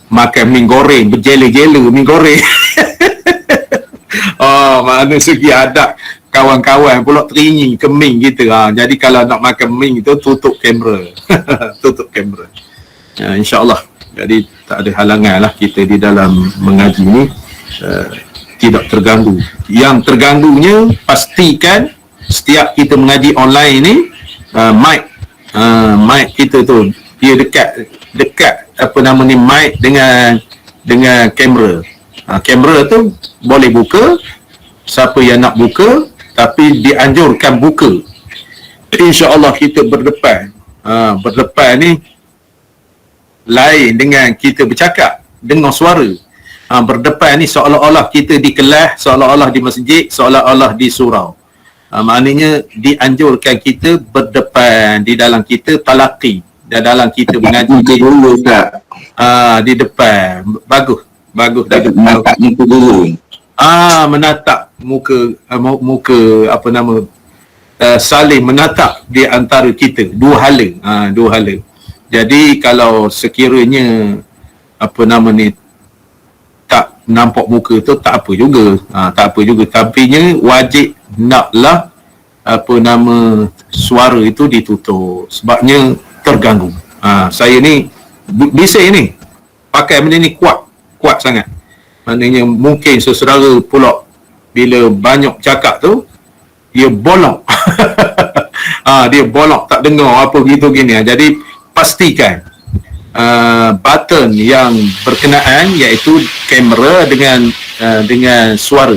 makan mi goreng, berjela-jela mi goreng. Mana segi adab kawan-kawan pula teringin keming kita. Jadi kalau nak makan ming itu tutup kamera. Tutup kamera. InsyaAllah. Jadi tak ada halangan lah kita di dalam mengaji ni tidak terganggu. Yang terganggunya pastikan setiap kita mengaji online ni mic kita tu dia dekat apa nama ni mic dengan kamera. Kamera tu boleh buka, siapa yang nak buka, tapi dianjurkan buka. InsyaAllah kita berdepan. Berdepan ni lain dengan kita bercakap, dengar suara. Berdepan ni seolah-olah kita di kelas, seolah-olah di masjid, seolah-olah di surau. Maknanya dianjurkan kita berdepan, di dalam kita talaqi, di dalam kita mengaji dulu tak. Di depan. Bagus di depan. Menatap muka guru. Menatap muka apa nama, saling menatap di antara kita, dua hala. Jadi kalau sekiranya apa nama ni tak nampak muka tu tak apa juga. Tapi wajib naklah apa nama suara itu ditutup sebabnya terganggu. Saya ni bising ni pakai benda ni kuat sangat. Maknanya mungkin saudara pula bila banyak cakap tu dia bolong. Dia bolong, tak dengar apa gitu gini. Jadi pastikan button yang berkenaan iaitu kamera dengan suara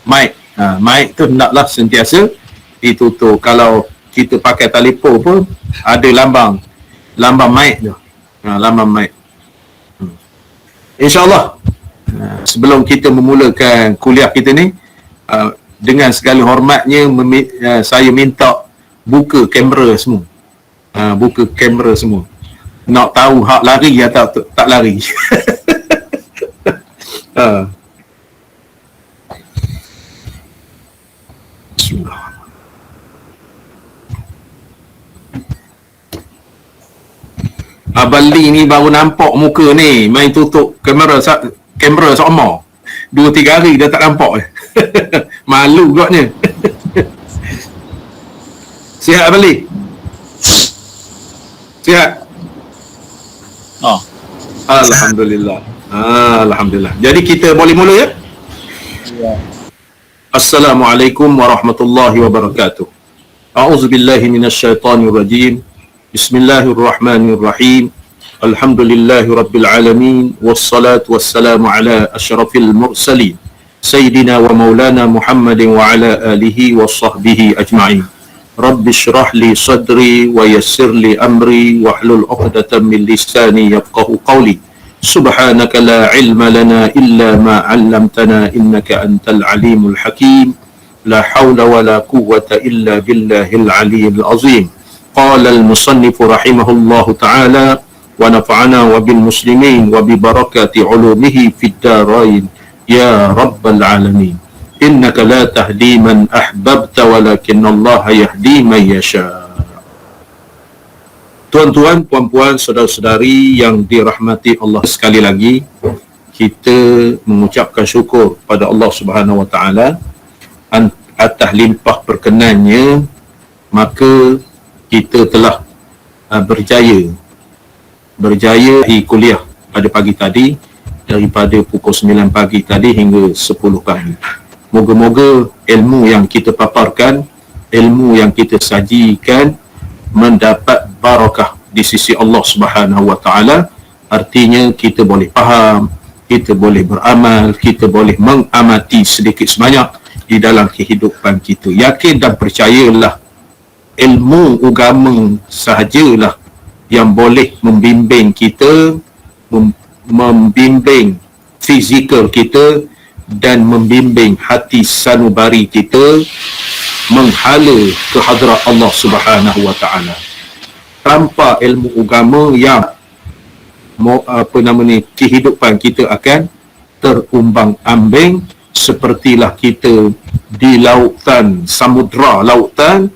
mic. Mic tu hendaklah sentiasa ditutup. Kalau kita pakai telefon pun ada lambang mic tu. Lambang mic. InsyaAllah sebelum kita memulakan kuliah kita ni, dengan segala hormatnya saya minta buka kamera semua. Buka kamera semua. Nak tahu hak lari atau tak lari. Bismillah. Abang Lee ni baru nampak muka ni, main tutup kamera sama 2-3 hari dah tak nampak. Malu agaknya. Sihat Abang Lee? Sihat? Alhamdulillah. Alhamdulillah. Jadi kita boleh mula ya? Ya. Assalamualaikum warahmatullahi wabarakatuh. A'udzubillahi minasyaitonirrajim. Bismillahirrahmanirrahim. Alhamdulillahi rabbil alamin. Wassalatu wassalamu ala asyrafil mursalin. Sayyidina wa maulana Muhammadin wa ala alihi wa sahbihi ajma'in. Rabbi syrah li sadri wa yassir li amri wahlul 'uqdatam min lisani yafqahu qawli. Subhanaka la ilma lana illa ma 'allamtana innaka antal alimul hakim. La hawla wa la quwwata illa billahil aliyyil azim. Qala al-musannif rahimahullahu ta'ala wa nafa'ana wa bil muslimin wa bi barakati 'ulumihi fid darain ya rabbal alamin. Innaka la tahdi man ahbabta walakin Allah yahdi man yasha. Tuan-tuan, puan-puan, saudara-saudari yang dirahmati Allah, sekali lagi kita mengucapkan syukur pada Allah Subhanahu wa taala atas limpah perkenannya, maka kita telah berjaya di kuliah pada pagi tadi, daripada pukul 9 pagi tadi hingga 10 pagi. Moga-moga ilmu yang kita paparkan, ilmu yang kita sajikan mendapat barakah di sisi Allah Subhanahu wa taala. Artinya kita boleh faham, kita boleh beramal, kita boleh mengamati sedikit sebanyak di dalam kehidupan kita. Yakin dan percayalah, ilmu agama sahajalah yang boleh membimbing kita, membimbing fizikal kita dan membimbing hati sanubari kita menghala ke hadrat Allah Subhanahu wa taala. Tanpa ilmu agama yang kehidupan kita akan terumbang-ambing sepertilah kita di lautan, samudra lautan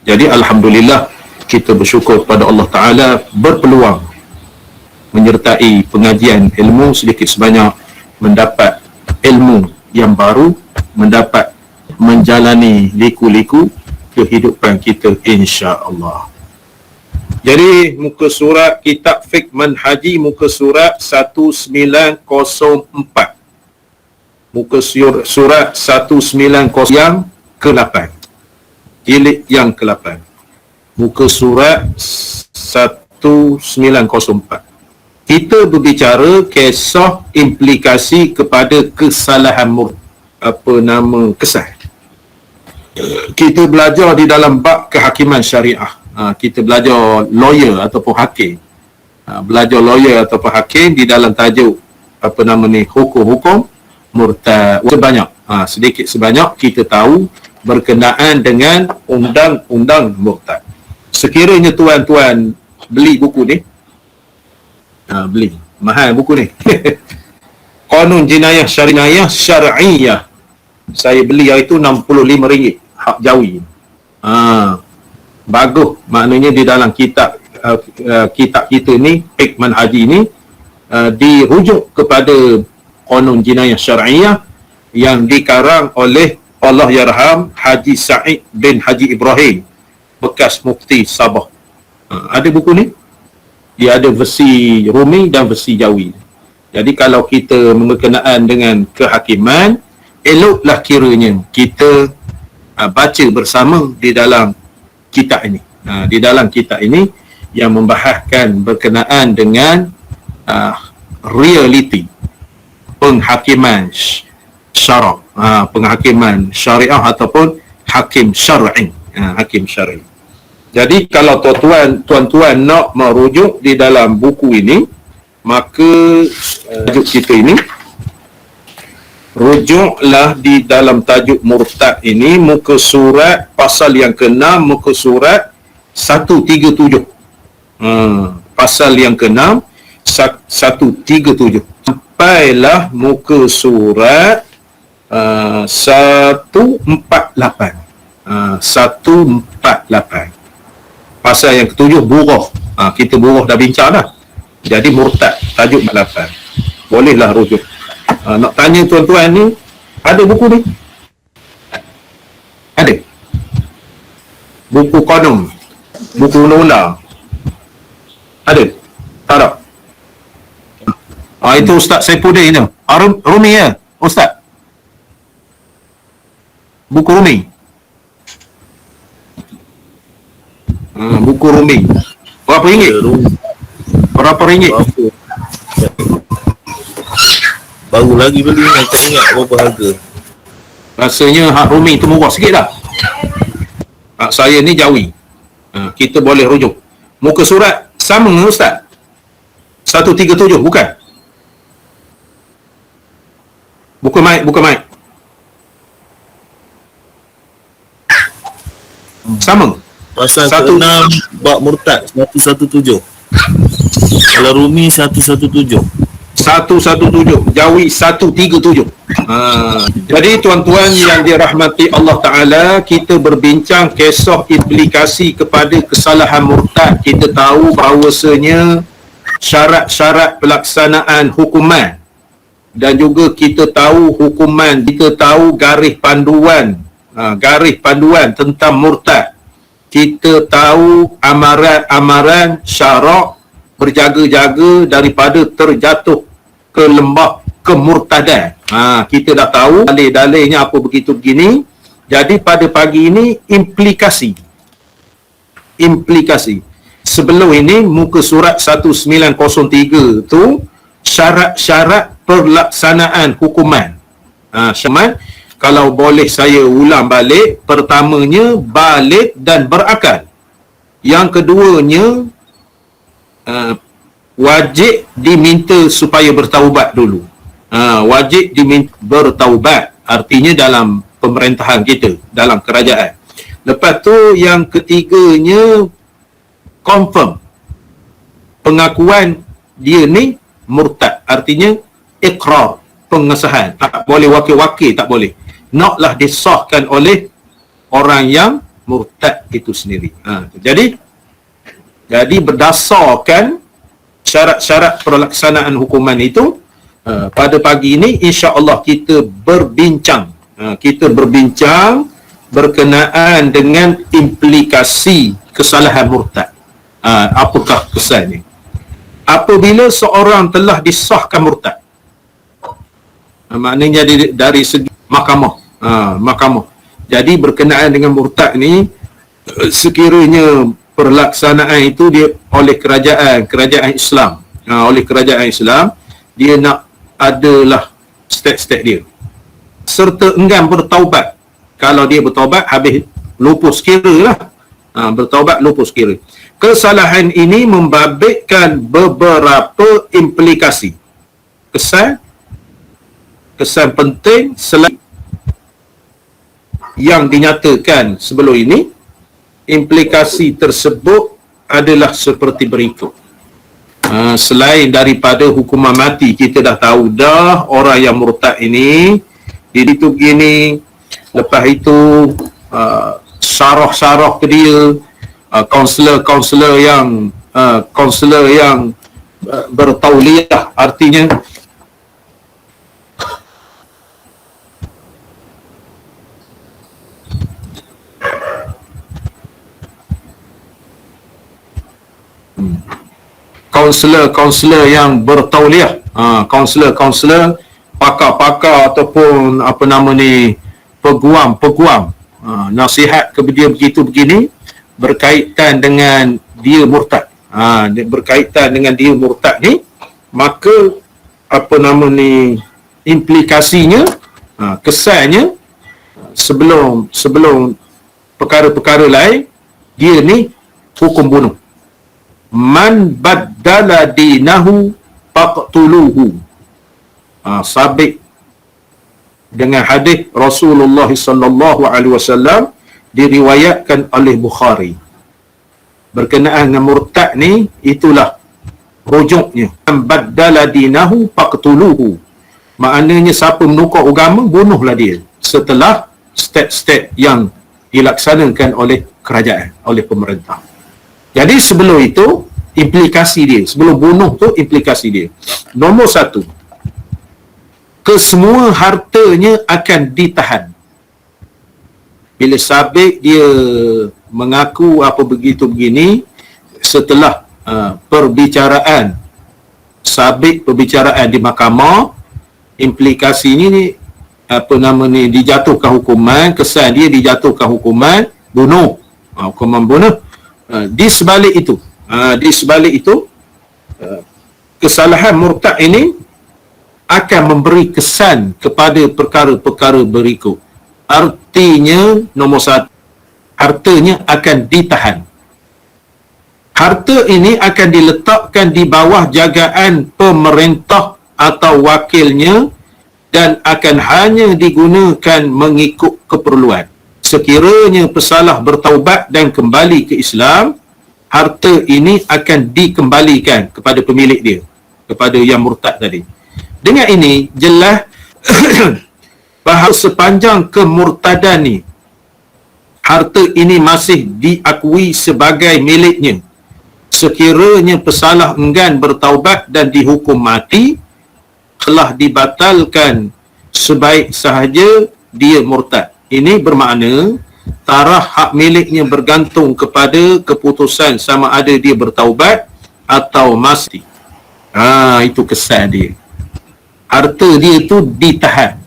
Jadi alhamdulillah kita bersyukur pada Allah taala berpeluang menyertai pengajian ilmu sedikit sebanyak, mendapat ilmu yang baru, mendapat menjalani liku-liku kehidupan kita insya-Allah. Jadi muka surat kitab fiqh manhaji, muka surat 1904. Muka surat 190 yang ke-8. Jilid yang ke-8. Muka surat 1904. Kita berbicara kisah implikasi kepada kesalahan kesal. Kita belajar di dalam bab kehakiman syariah. Kita belajar lawyer ataupun hakim. Belajar lawyer ataupun hakim di dalam tajuk hukum-hukum murtad. Sedikit sebanyak kita tahu berkenaan dengan undang-undang murtad. Sekiranya tuan-tuan beli buku ni, beli mahal buku ni. Qanun Jinayah Syar'iyah. Saya beli hari tu RM65 hak jawi. Bagus, maknanya di dalam kitab kita ni, fiqh manhaji ni, dirujuk kepada Qanun Jinayah Syar'iyah yang dikarang oleh Allahyarham Haji Sa'id bin Haji Ibrahim, bekas mufti Sabah. Ada buku ni, dia ada versi Rumi dan versi Jawi. Jadi kalau kita berkenaan dengan kehakiman, eloklah kiranya kita baca bersama di dalam kitab ini. Di dalam kitab ini yang membahaskan berkenaan dengan realiti penghakiman syarak, penghakiman syariah ataupun hakim syar'i. Hakim syar'i. Jadi kalau tuan-tuan nak merujuk di dalam buku ini, maka tajuk kita ini, rujuklah di dalam tajuk murtad ini, muka surat pasal yang ke-6, muka surat 137. Pasal yang ke-6 137 sampailah muka surat 148. 148. Pasal yang ke-7 buruh. Kita buruh dah bincang dah. Jadi murtad tajuk 48. Bolehlah rujuk. Nak tanya tuan-tuan ni, ada buku ni? Ada. Buku qanun, buku undang-undang. Ada? Tak ada? Itu Ustaz Saifuddin tu. Rumi ya, Ustaz? Buku Rumi. Buku Rumi. Berapa ringgit? Berapa ringgit? Baru lagi beli, tak ingat berapa harga. Rasanya hak Rumi tu murah sikit dah. Hak saya ni Jawi. Kita boleh rujuk. Muka surat sama dengan Ustaz? 137 bukan? Buka mic. Sama? Pasal ke-6 bab murtad 117. Kalau Rumi 117. 117, Jawi 137. Jadi tuan-tuan yang dirahmati Allah Ta'ala, kita berbincang kisah implikasi kepada kesalahan murtad. Kita tahu bahawasanya syarat-syarat pelaksanaan hukuman, dan juga kita tahu hukuman, kita tahu garis panduan tentang murtad. Kita tahu amaran syarak berjaga-jaga daripada terjatuh ke lembah kemurtadan. Kita dah tahu dalil-dalilnya apa begitu begini. Jadi pada pagi ini implikasi. Sebelum ini muka surat 1903 tu syarat-syarat pelaksanaan hukuman. Kalau boleh saya ulang balik, pertamanya balik dan berakal. Yang keduanya wajib diminta supaya bertaubat dulu. Wajib diminta bertaubat, artinya dalam pemerintahan kita, dalam kerajaan. Lepas tu yang ketiganya confirm pengakuan dia ni murtad, artinya ikrar, pengesahan. Tak boleh wakil-wakil, tak boleh. Naklah disahkan oleh orang yang murtad itu sendiri. Jadi berdasarkan syarat-syarat pelaksanaan hukuman itu, pada pagi ini insya-Allah kita berbincang berkenaan dengan implikasi kesalahan murtad. Apakah kesannya apabila seorang telah disahkan murtad? Maknanya dari segi mahkamah. Jadi berkenaan dengan murtad ni, sekiranya pelaksanaan itu dia oleh kerajaan Islam, dia nak adalah step-step dia, serta enggan bertaubat. Kalau dia bertaubat, habis lupus kira lah. Bertaubat lupus kira. Kesalahan ini membabitkan beberapa implikasi. Kesan penting selain yang dinyatakan sebelum ini. Implikasi tersebut adalah seperti berikut. Selain daripada hukuman mati, kita dah tahu dah orang yang murtad ini dia itu begini. Lepas itu syarah ke dia, kaunselor yang bertauliah, artinya kaunselor yang bertauliah, kaunselor pakar-pakar ataupun peguam nasihat kepada dia begini berkaitan dengan dia murtad. Ni, maka implikasinya, kesannya, sebelum perkara-perkara lain, dia ni hukum bunuh. Man baddala dinahu faqtuluhu. Sabit dengan hadis Rasulullah sallallahu alaihi wasallam, diriwayatkan oleh Bukhari. Berkenaan dengan murtad ni, itulah rujuknya. Man baddala dinahu faqtuluhu. Maknanya siapa menukar agama, bunuhlah dia setelah step-step yang dilaksanakan oleh kerajaan, oleh pemerintah. Jadi sebelum itu, implikasi dia, sebelum bunuh tu implikasi dia. Nombor satu, kesemua hartanya akan ditahan. Bila sabit dia mengaku apa begitu begini, setelah perbicaraan di mahkamah, implikasinya ni dijatuhkan hukuman, kesan dia dijatuhkan hukuman bunuh, hukuman bunuh. Di sebalik itu, kesalahan murtad ini akan memberi kesan kepada perkara-perkara berikut. Artinya, nombor satu, hartanya akan ditahan. Harta ini akan diletakkan di bawah jagaan pemerintah atau wakilnya dan akan hanya digunakan mengikut keperluan. Sekiranya pesalah bertaubat dan kembali ke Islam, harta ini akan dikembalikan kepada pemilik dia, kepada yang murtad tadi. Dengan ini, jelas bahawa sepanjang kemurtadan ni, harta ini masih diakui sebagai miliknya. Sekiranya pesalah enggan bertaubat dan dihukum mati, telah dibatalkan sebaik sahaja dia murtad. Ini bermakna taraf hak miliknya bergantung kepada keputusan sama ada dia bertaubat atau mati. Itu kesan dia. Harta dia itu ditahan.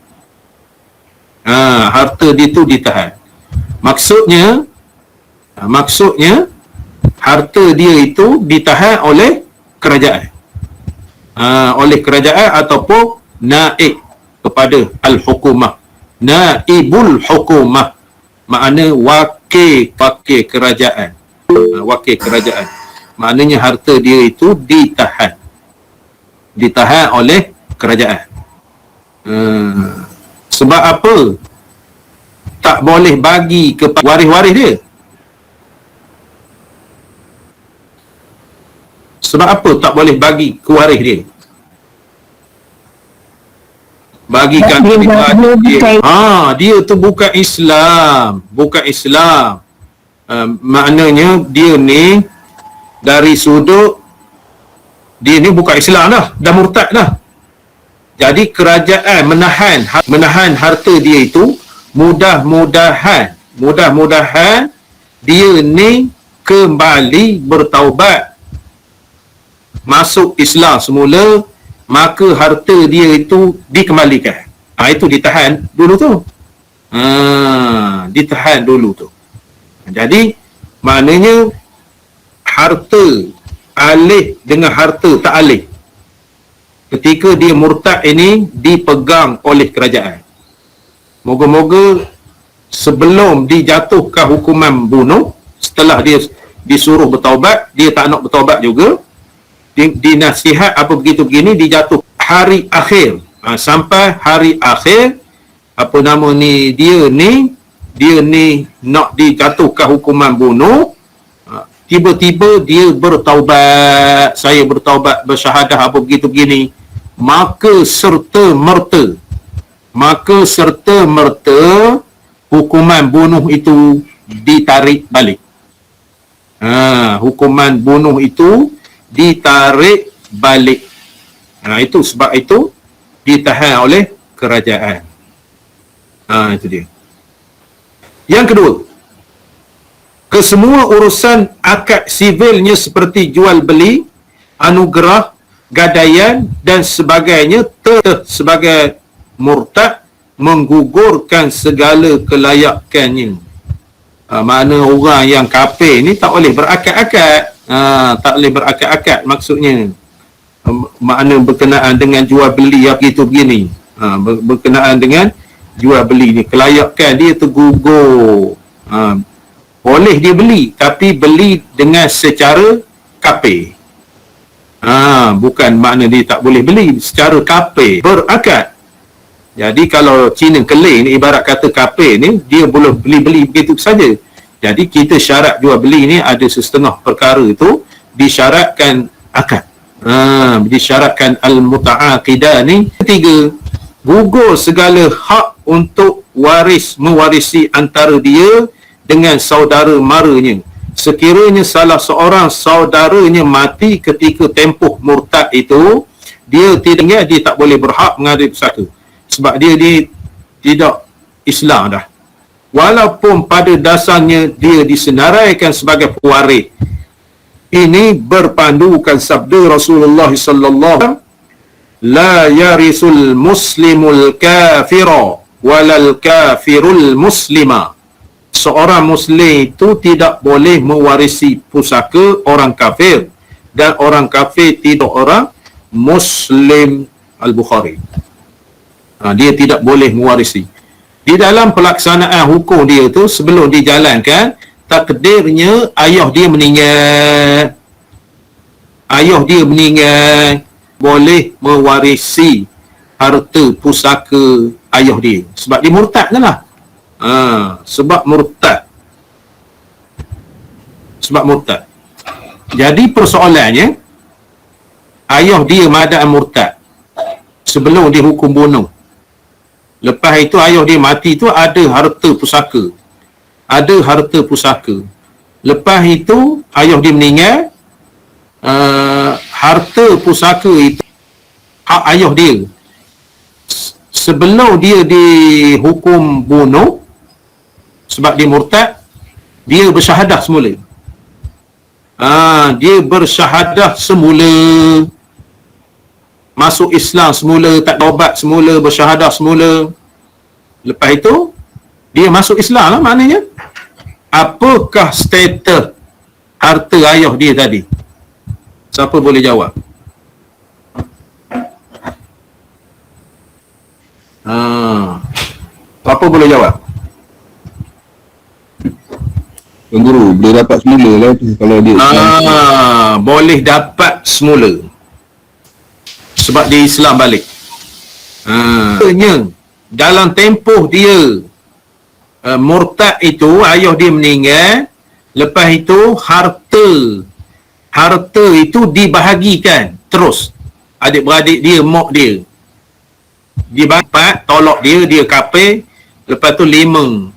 Maksudnya harta dia itu ditahan oleh kerajaan. Oleh kerajaan ataupun naib kepada al-hukumah. Naibul hukumah, makna wakil kerajaan. Wakil kerajaan. Maknanya harta dia itu ditahan oleh kerajaan. Sebab apa tak boleh bagi kepada waris-waris dia? Sebab apa tak boleh bagi ke waris dia? Bagikan dia tu bukan Islam. Maknanya dia ni dari sudut Dia ni bukan Islam dah murtad dah. Jadi kerajaan menahan harta dia itu, mudah-mudahan dia ni kembali bertaubat, masuk Islam semula, maka harta dia itu dikembalikan. Itu ditahan dulu tu. Ditahan dulu tu. Jadi maknanya harta alih dengan harta tak alih, ketika dia murtad ini dipegang oleh kerajaan. Moga-moga sebelum dijatuhkan hukuman bunuh, setelah dia disuruh bertaubat, dia tak nak bertaubat juga, dinasihat apa begitu begini, dijatuh hari akhir. Sampai hari akhir, apa nama ni, dia ni nak dijatuhkan hukuman bunuh, tiba-tiba dia bertaubat, saya bertaubat, bersyahadah apa begitu begini, maka serta merta hukuman bunuh itu ditarik balik. Hukuman bunuh itu ditarik balik. Itu sebab itu ditahan oleh kerajaan. Itu dia. Yang kedua, kesemua urusan akad sivilnya seperti jual beli, anugerah, gadaian dan sebagainya sebagai murtad menggugurkan segala kelayakannya. Makna orang yang kafir ni tak boleh berakad-akad. Tak boleh berakad-akad maksudnya. Makna berkenaan dengan jual beli apa gitu begini. Berkenaan dengan jual beli ni, kelayakan dia tergugur. Boleh dia beli, tapi beli dengan secara kafir. Bukan makna dia tak boleh beli secara kafir, berakad. Jadi kalau Cina keling ni, ibarat kata kafir ni, dia boleh beli-beli begitu saja. Jadi kita syarat jual beli ni ada setengah perkara itu disyaratkan akad. Disyaratkan al-muta'aqidah ni. Ketiga, gugur segala hak untuk mewarisi antara dia dengan saudara maranya. Sekiranya salah seorang saudaranya mati ketika tempoh murtad itu, dia tak boleh berhak mengambil pusaka. Sebab dia tidak Islam dah. Walaupun pada dasarnya dia disenaraikan sebagai pewaris. Ini berpandukan sabda Rasulullah sallallahu alaihi wasallam, la yarisul muslimul kafira walal kafirul muslima. Seorang muslim itu tidak boleh mewarisi pusaka orang kafir, dan orang kafir tidak orang muslim. Al-Bukhari. Dia tidak boleh mewarisi. Di dalam pelaksanaan hukum dia tu, sebelum dijalankan, takdirnya ayah dia meninggal, boleh mewarisi harta pusaka ayah dia. Sebab dia murtad kan lah. Sebab murtad. Jadi persoalannya, ayah dia madaan murtad sebelum dihukum bunuh. Lepas itu ayah dia mati tu ada harta pusaka. Lepas itu ayah dia meninggal, harta pusaka itu hak ayah dia. Sebelum dia dihukum bunuh, sebab dia murtad, dia bersyahadah semula. Dia bersyahadah semula, masuk Islam semula, tak taubat semula, bersyahadah semula. Lepas itu dia masuk Islam lah maknanya. Apakah status harta ayah dia tadi? Siapa boleh jawab? Apa boleh jawab? Tuan Guru, boleh dapat semula lah tu kalau dia boleh dapat semula sebab dia Islam balik. Dalam tempoh dia murtad itu, ayah dia meninggal, lepas itu harta itu dibahagikan terus. Adik-beradik dia, mak dia dibagi, tolak dia kafir. Lepas tu 5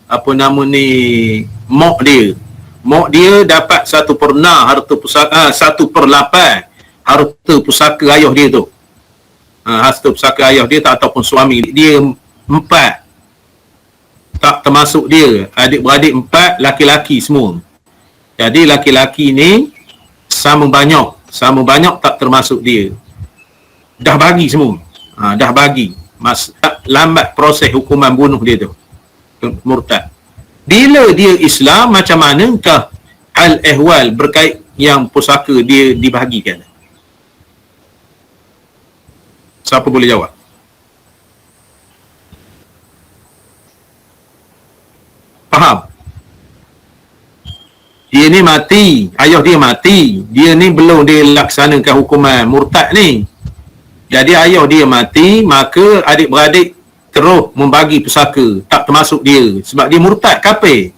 mak dia dapat 1/4 harta pusaka, 1/8 harta pusaka ayah dia tu. Harta pusaka ayah dia tak, ataupun suami dia 4 tak termasuk dia. Adik-beradik 4 laki-laki semua. Jadi laki-laki ni sama banyak tak termasuk dia. Dah bagi semua. Dah bagi. Tak lambat proses hukuman bunuh dia tu. Murtad. Bila dia Islam, macam manakah hal ehwal berkait yang pusaka dia dibahagikan? Siapa boleh jawab? Faham? Dia ni mati, ayah dia mati, dia ni belum dia laksanakan hukuman murtad ni. Jadi ayah dia mati, maka adik-beradik terus membagi pusaka, tak termasuk dia sebab dia murtad, kafir.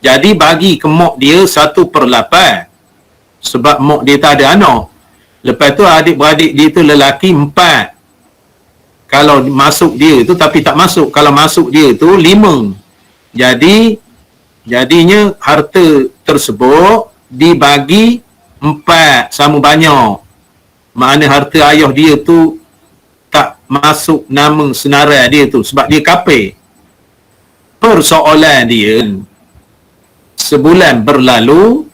Jadi bagi ke mak dia 1/8 sebab mak dia tak ada anak. Lepas tu adik-beradik dia tu lelaki 4. Kalau masuk dia tu, tapi tak masuk. Kalau masuk dia tu 5. Jadinya harta tersebut dibagi 4 sama banyak. Makna harta ayah dia tu tak masuk nama senarai dia tu sebab dia kafir. Persoalan dia, sebulan berlalu,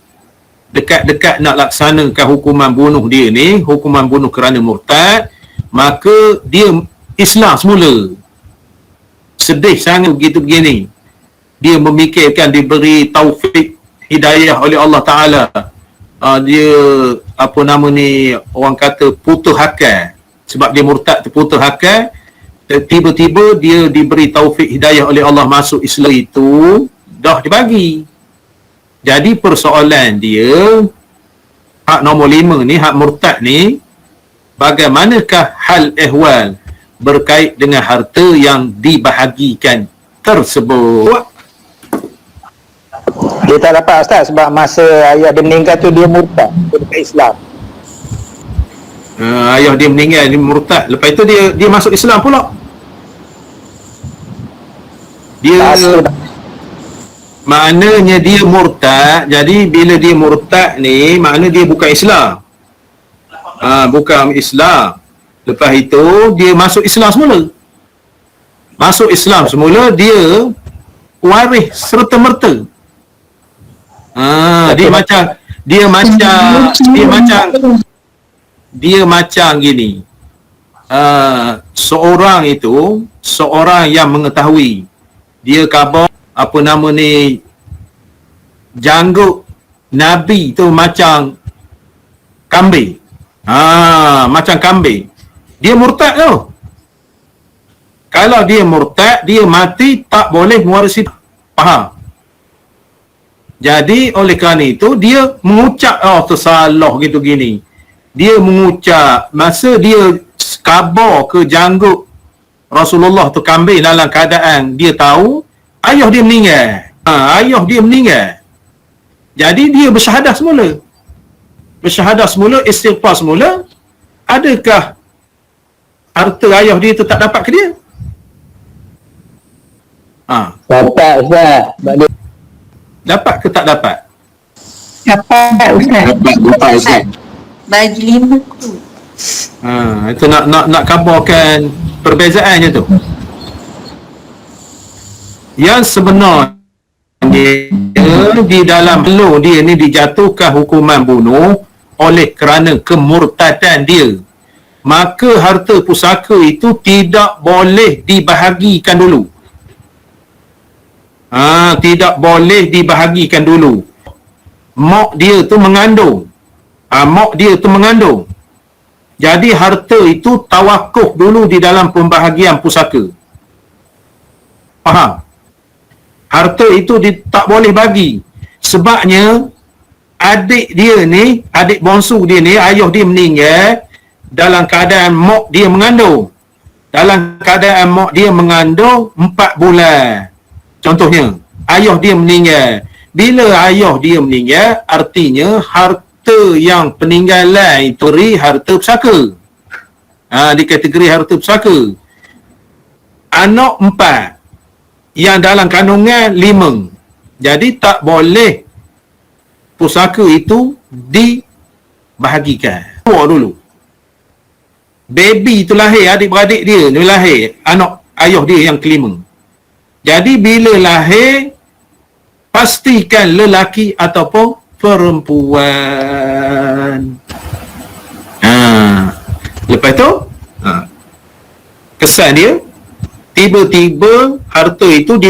dekat-dekat nak laksanakan hukuman bunuh dia ni, hukuman bunuh kerana murtad, maka dia Islam semula. Sedih sangat begitu begini. Dia memikirkan diberi taufik hidayah oleh Allah Ta'ala. Dia orang kata putus akal. Sebab dia murtad terputus akal, tiba-tiba dia diberi taufik hidayah oleh Allah masuk Islam, itu dah dibagi. Jadi persoalan dia, hak nombor 5 ni, hak murtad ni, bagaimanakah hal ehwal berkait dengan harta yang dibahagikan tersebut? Dia tak dapat Ustaz sebab masa ayah dia meninggal tu dia murtad, dia bukan Islam. Ayah dia meninggal, dia murtad. Lepas itu dia masuk Islam pula. Maknanya dia murtad. Jadi bila dia murtad ni, makna dia bukan Islam. Bukan Islam. Lepas itu dia masuk Islam semula. Masuk Islam semula, dia waris serta-merta. Dia macam gini. Seorang yang mengetahui, dia khabar janggut Nabi tu macam kambing. Macam kambing. Dia murtad tu. Kalau dia murtad, dia mati tak boleh mewarisi. Faham? Jadi oleh kerana itu dia mengucap, tersalah gitu gini. Dia mengucap masa dia khabar ke janggut Rasulullah tu kambing, dalam keadaan dia tahu ayah dia meninggal. Ayah dia meninggal. Jadi dia bersyahadah semula. Bersyahadah semula, istighfar semula. Adakah harta ayah dia tu tak dapat ke dia? Dapat Ustaz. Dapat ke tak dapat? Dapat Ustaz. Dapat Ustaz. Bagi 5 tu. Itu nak kabarkan perbezaannya tu. Yang sebenarnya di dalam law dia ni dijatuhkan hukuman bunuh oleh kerana kemurtadan dia. Maka harta pusaka itu tidak boleh dibahagikan dulu. Tidak boleh dibahagikan dulu. Mak dia tu mengandung. Jadi harta itu tawakuf dulu di dalam pembahagian pusaka. Faham? Harta itu tak boleh bagi. Sebabnya adik dia ni, adik bongsu dia ni, ayah dia meninggal dalam keadaan mak dia mengandung. Dalam keadaan mak dia mengandung 4 bulan. Contohnya, ayah dia meninggal. Bila ayah dia meninggal, artinya harta yang peninggalan itu harta pusaka. Di kategori harta pusaka. Anak 4, yang dalam kandungan 5. Jadi tak boleh pusaka itu dibahagikan. dulu. Baby tu lahir, adik-beradik dia ni lahir, anak ayah dia yang kelima. Jadi bila lahir, pastikan lelaki ataupun perempuan. Lepas tu, kesan dia, tiba-tiba harta itu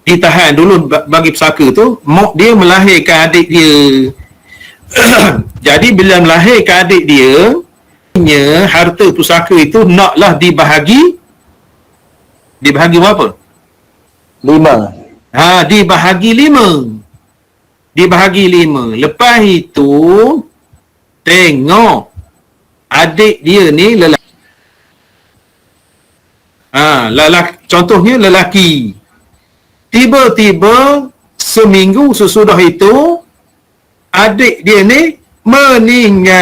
ditahan dulu bagi pesaka tu. Mak dia melahirkan adik dia. Jadi bila melahirkan adik dia, harta pusaka itu naklah dibahagi berapa? 5. Dibahagi 5. Lepas itu tengok adik dia ni lelaki. Contohnya lelaki. Tiba-tiba seminggu sesudah itu adik dia ni meninggal.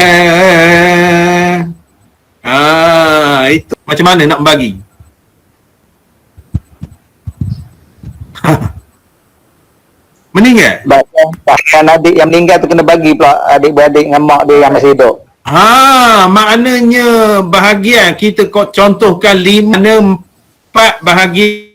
Itu macam mana nak bagi? Meninggal. Bahkan adik yang meninggal tu kena bagi pula adik-beradik dengan mak dia yang masih hidup. Maknanya bahagian kita contohkan 4 bahagian.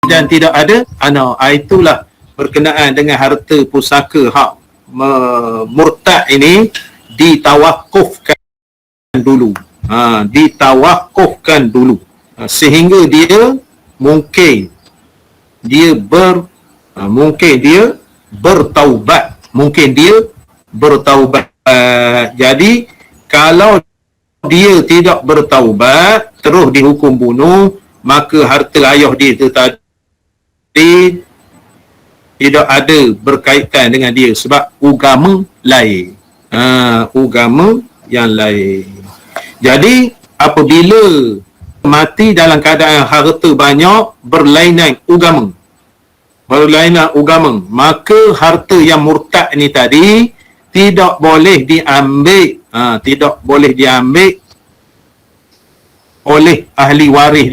Dan tidak ada anak. Itulah berkenaan dengan harta pusaka hak murtad ini ditawakufkan dulu. Ditawakufkan dulu. Sehingga dia mungkin dia bertaubat. Jadi kalau dia tidak bertaubat terus dihukum bunuh, maka harta ayah dia itu tadi tidak ada berkaitan dengan dia sebab agama lain. Agama yang lain. Jadi apabila mati dalam keadaan harta banyak berlainan agama, maka harta yang murtad ni tadi tidak boleh diambil, oleh ahli waris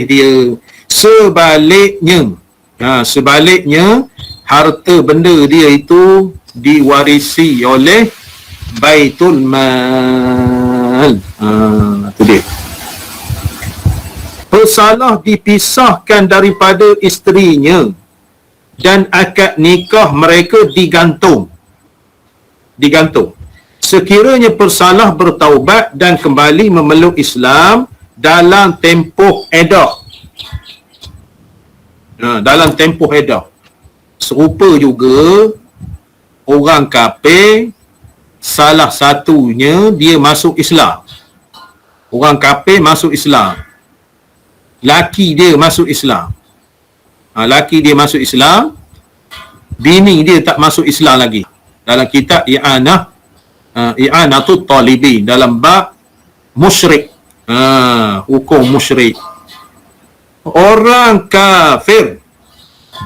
dia. Sebaliknya harta benda dia itu diwarisi oleh Baitul Mal. Itu dia. Pesalah dipisahkan daripada isterinya dan akad nikah mereka digantung. Sekiranya persalah bertaubat dan kembali memeluk Islam dalam tempoh edah. Serupa juga orang kafir, salah satunya dia masuk Islam. Orang kafir masuk Islam. Laki dia masuk Islam. Bini dia tak masuk Islam lagi. Dalam kitab I'anatul Talibin dalam bab musyrik. Hukum musyrik. Orang kafir.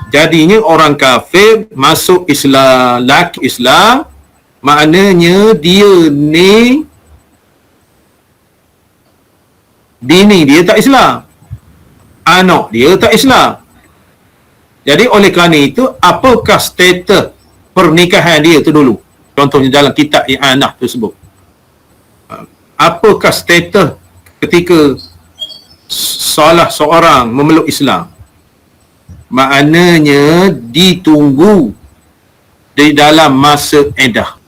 Jadinya orang kafir masuk Islam, laki Islam, Maknanya dia ni bini dia tak Islam, anak dia tak Islam. Jadi oleh kerana itu, apakah status pernikahan dia tu dulu? Contohnya dalam kitab I'anah tersebut, apakah status ketika salah seorang memeluk Islam? Maknanya ditunggu di dalam masa iddah.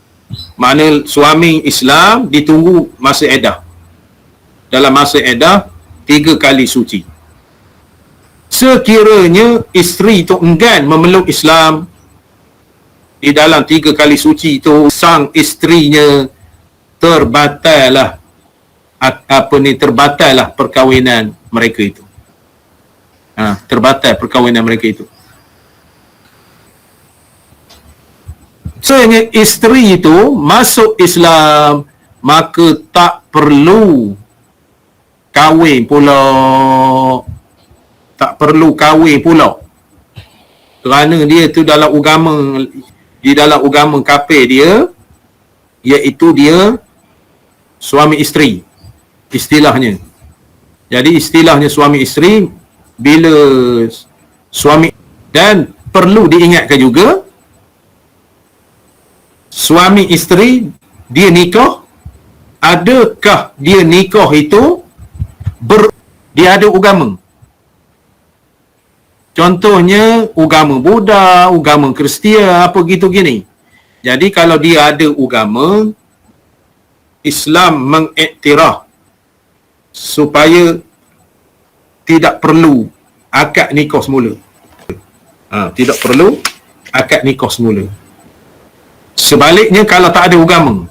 Makna suami Islam ditunggu masa iddah. Dalam masa iddah 3 kali suci. Sekiranya isteri itu enggan memeluk Islam di dalam 3 kali suci itu, sang isterinya terbatallah terbatallah perkahwinan mereka itu. Terbatal perkahwinan mereka itu. Sebenarnya isteri itu masuk Islam, maka tak perlu kahwin pula. Tak perlu kahwin pula. Kerana dia tu dalam agama, di dalam agama kafir dia, iaitu dia suami isteri istilahnya. Jadi istilahnya suami isteri, bila suami, dan perlu diingatkan juga, suami isteri dia nikah, adakah dia nikah itu dia ada agama? Contohnya agama Buddha, agama Kristian, apa gitu gini. Jadi kalau dia ada agama, Islam mengiktiraf supaya tidak perlu akad nikah semula. Tidak perlu akad nikah semula. Sebaliknya kalau tak ada agama,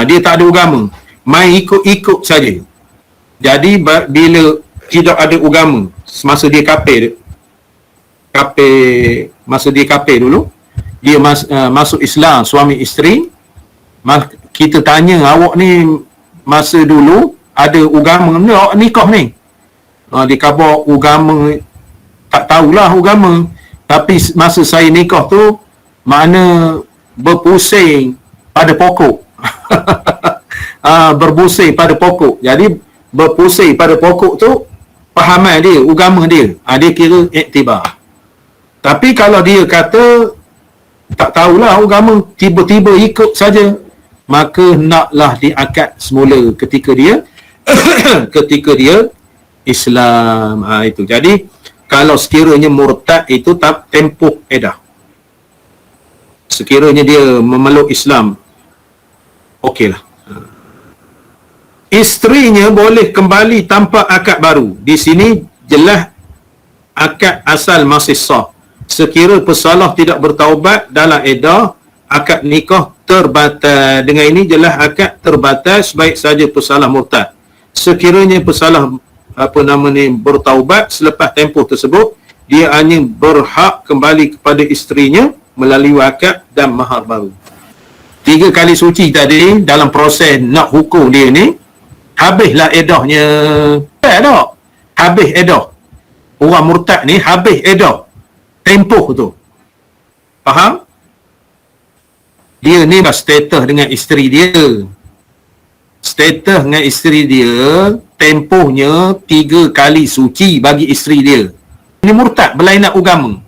dia tak ada agama, main ikut-ikut saja. Jadi bila tidak ada agama, semasa dia kafir, masa dia kafir dulu, dia masuk Islam, suami isteri, kita tanya, awak ni masa dulu ada agama ni, awak nikah ni? Dia khabar agama, tak tahulah agama, tapi masa saya nikah tu, makna berpusing pada pokok. Berpusing pada pokok. Jadi berpusing pada pokok tu pahaman dia, agama dia, dia kira iktibar. Tapi kalau dia kata tak tahulah agama, tiba-tiba ikut saja, maka naklah diakad semula ketika dia ketika dia Islam. Itu. Jadi kalau sekiranya murtad itu tak tempoh iddah. Sekiranya dia memeluk Islam, okeylah. Isterinya boleh kembali tanpa akad baru. Di sini jelas akad asal masih sah. Sekira pesalah tidak bertaubat dalam iddah, akad nikah terbatal. Dengan ini jelas akad terbatal sebaik saja pesalah murtad. Sekiranya pesalah bertaubat selepas tempoh tersebut, dia hanya berhak kembali kepada isterinya melalui akad dan mahar baru. 3 kali suci tadi, dalam proses nak hukum dia ni, habislah iddahnya. Tak? Habis iddah. Orang murtad ni habis iddah tempoh tu. Faham? Dia ni status dengan isteri dia. Status dengan isteri dia, tempohnya 3 kali suci bagi isteri dia. Ini murtad, berlainan agama.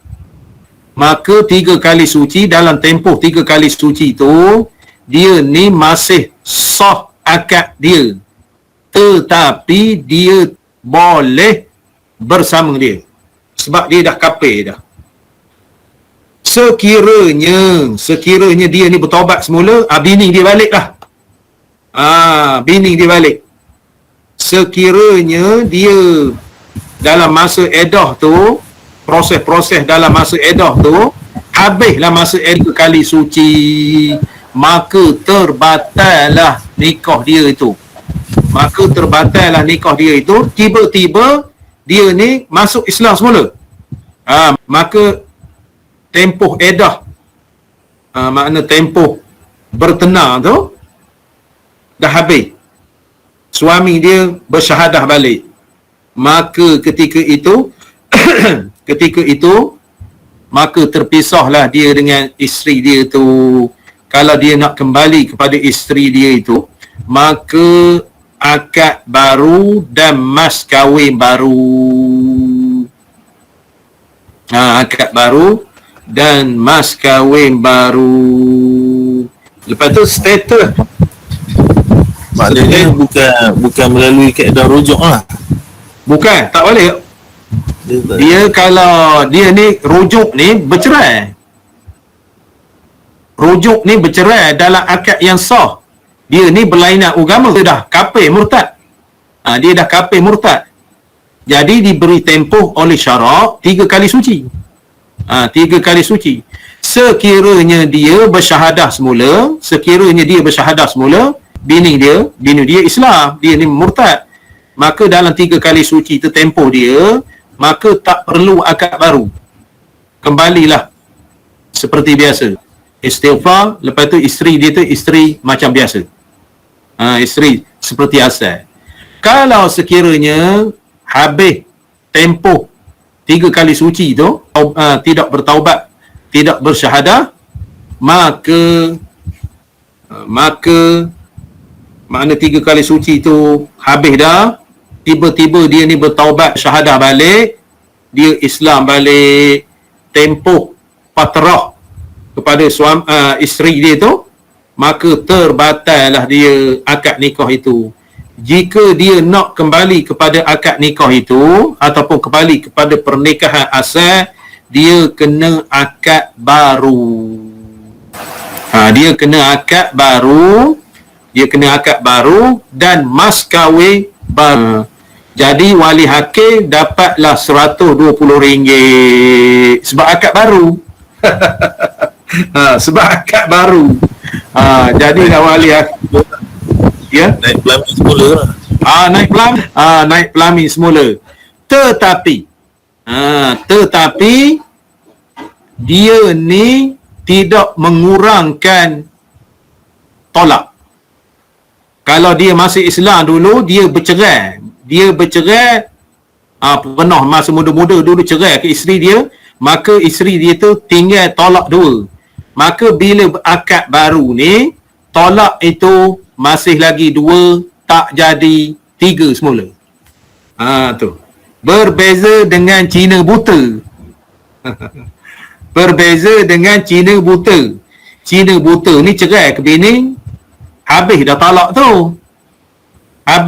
Maka 3 kali suci, dalam tempoh 3 kali suci tu, dia ni masih sah akad dia. Tetapi dia boleh bersama dia. Sebab dia dah kafir dah. Sekiranya dia ni bertaubat semula, bini dia balik lah. Bini dia balik. Sekiranya dia dalam masa iddah tu, proses-proses dalam masa iddah tu, habislah masa iddah kali suci, maka terbatallah nikah dia itu. Tiba-tiba dia ni masuk Islam semula. Maka tempoh iddah, makna tempoh bertenang tu dah habis. Suami dia bersyahadah balik. Maka ketika itu maka terpisahlah dia dengan isteri dia tu. kalau dia nak kembali kepada isteri dia itu, maka akad baru dan mas kahwin baru. Akad baru dan mas kahwin baru. Lepas tu status. Maknanya bukan melalui kaedah rujuk lah. Bukan, tak boleh. Dia kalau dia ni rujuk ni bercerai. Rujuk ni bercerai dalam akad yang sah. Dia ni berlainan agama. Dia dah kafir murtad. Dia dah kafir murtad. Jadi diberi tempoh oleh syarak 3 kali suci. 3 kali suci. Sekiranya dia bersyahadah semula, bini dia Islam, dia ni murtad, maka dalam 3 kali suci itu tempoh dia, maka tak perlu akad baru. Kembalilah seperti biasa. Istighfar, lepas tu isteri dia tu isteri macam biasa. Isteri seperti asal. Kalau sekiranya habis tempoh 3 kali suci tu, tidak bertaubat, tidak bersyahadah, maka makna 3 kali suci tu habis dah, tiba-tiba dia ni bertaubat, syahadah balik, dia Islam balik, tempoh patrah kepada isteri dia tu, maka terbatallah dia akad nikah itu. Jika dia nak kembali kepada akad nikah itu ataupun kembali kepada pernikahan asal, dia kena akad baru. Dia kena akad baru dan mas kahwin baru. Jadi wali hakim dapatlah RM120 sebab akad baru. Sebab akad baru. Jadilah wali hakim. Ya? Naik pelamin semula lah. Naik pelamin semula. Tetapi dia ni tidak mengurangkan tolak. Kalau dia masih Islam dulu, dia bercerai, pernah masa muda-muda dulu cerai ke isteri dia, maka isteri dia tu tinggal tolak 2. Maka bila akad baru ni, tolak itu masih lagi 2, tak jadi 3 semula. Tu. Berbeza dengan Cina buta. Cina buta ni cerai ke bini, habis dah talak tu. 3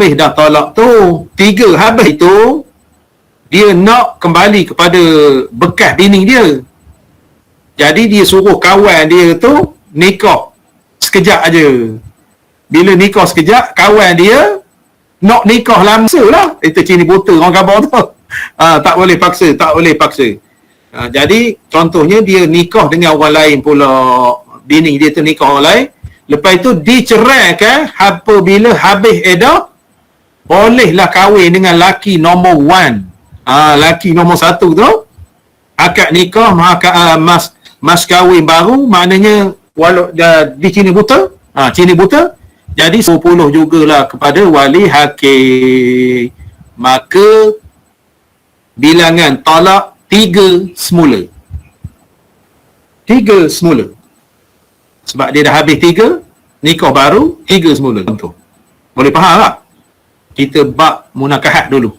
habis tu, dia nak kembali kepada bekas bini dia. Jadi dia suruh kawan dia tu nikah sekejap aja. Bila nikah sekejap, kawan dia nak nikah langsung lah. Itu Cina buta orang khabar tu. Tak boleh paksa. Jadi contohnya dia nikah dengan orang lain pula, bini dia tu nikah orang lain, lepas itu diceraikan. Apabila habis edah, bolehlah kahwin dengan laki nombor 1. Laki nombor 1 tu, akad nikah, mas kahwin baru, maknanya walau di Cina buta, jadi 10 jugalah kepada wali hakim. Maka bilangan talak 3 semula. Sebab dia dah habis 3, nikah baru 3 semula. Contoh. Boleh faham tak? Kita bab munakahat dulu.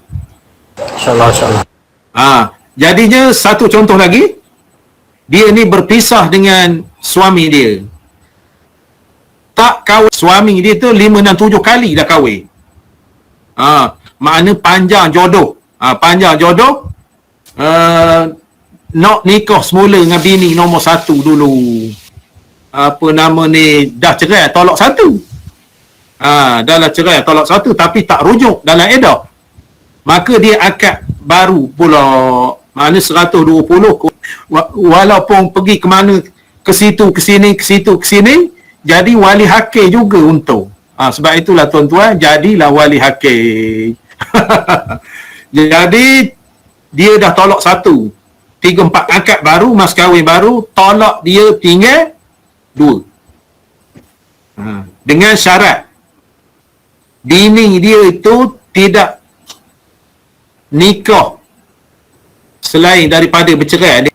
InsyaAllah. Jadinya satu contoh lagi, dia ni berpisah dengan suami dia. Tak kahwin, suami dia tu 5, 6, 7 kali dah kahwin. Makna panjang jodoh. Nak nikah semula dengan bini nombor 1 dulu. Dah cerai tolak 1. Dah cerai tolak 1 tapi tak rujuk dalam edah. Maka dia akad baru pula. Makna 120, walaupun pergi ke mana, ke situ ke sini, jadi wali hakim juga untung. Sebab itulah tuan-tuan, jadilah wali hakim. Jadi dia dah tolak 1, 3, 4 akad baru, mas kahwin baru, tolak dia tinggal 2. Dengan syarat bini dia itu tidak nikah selain daripada bercerai.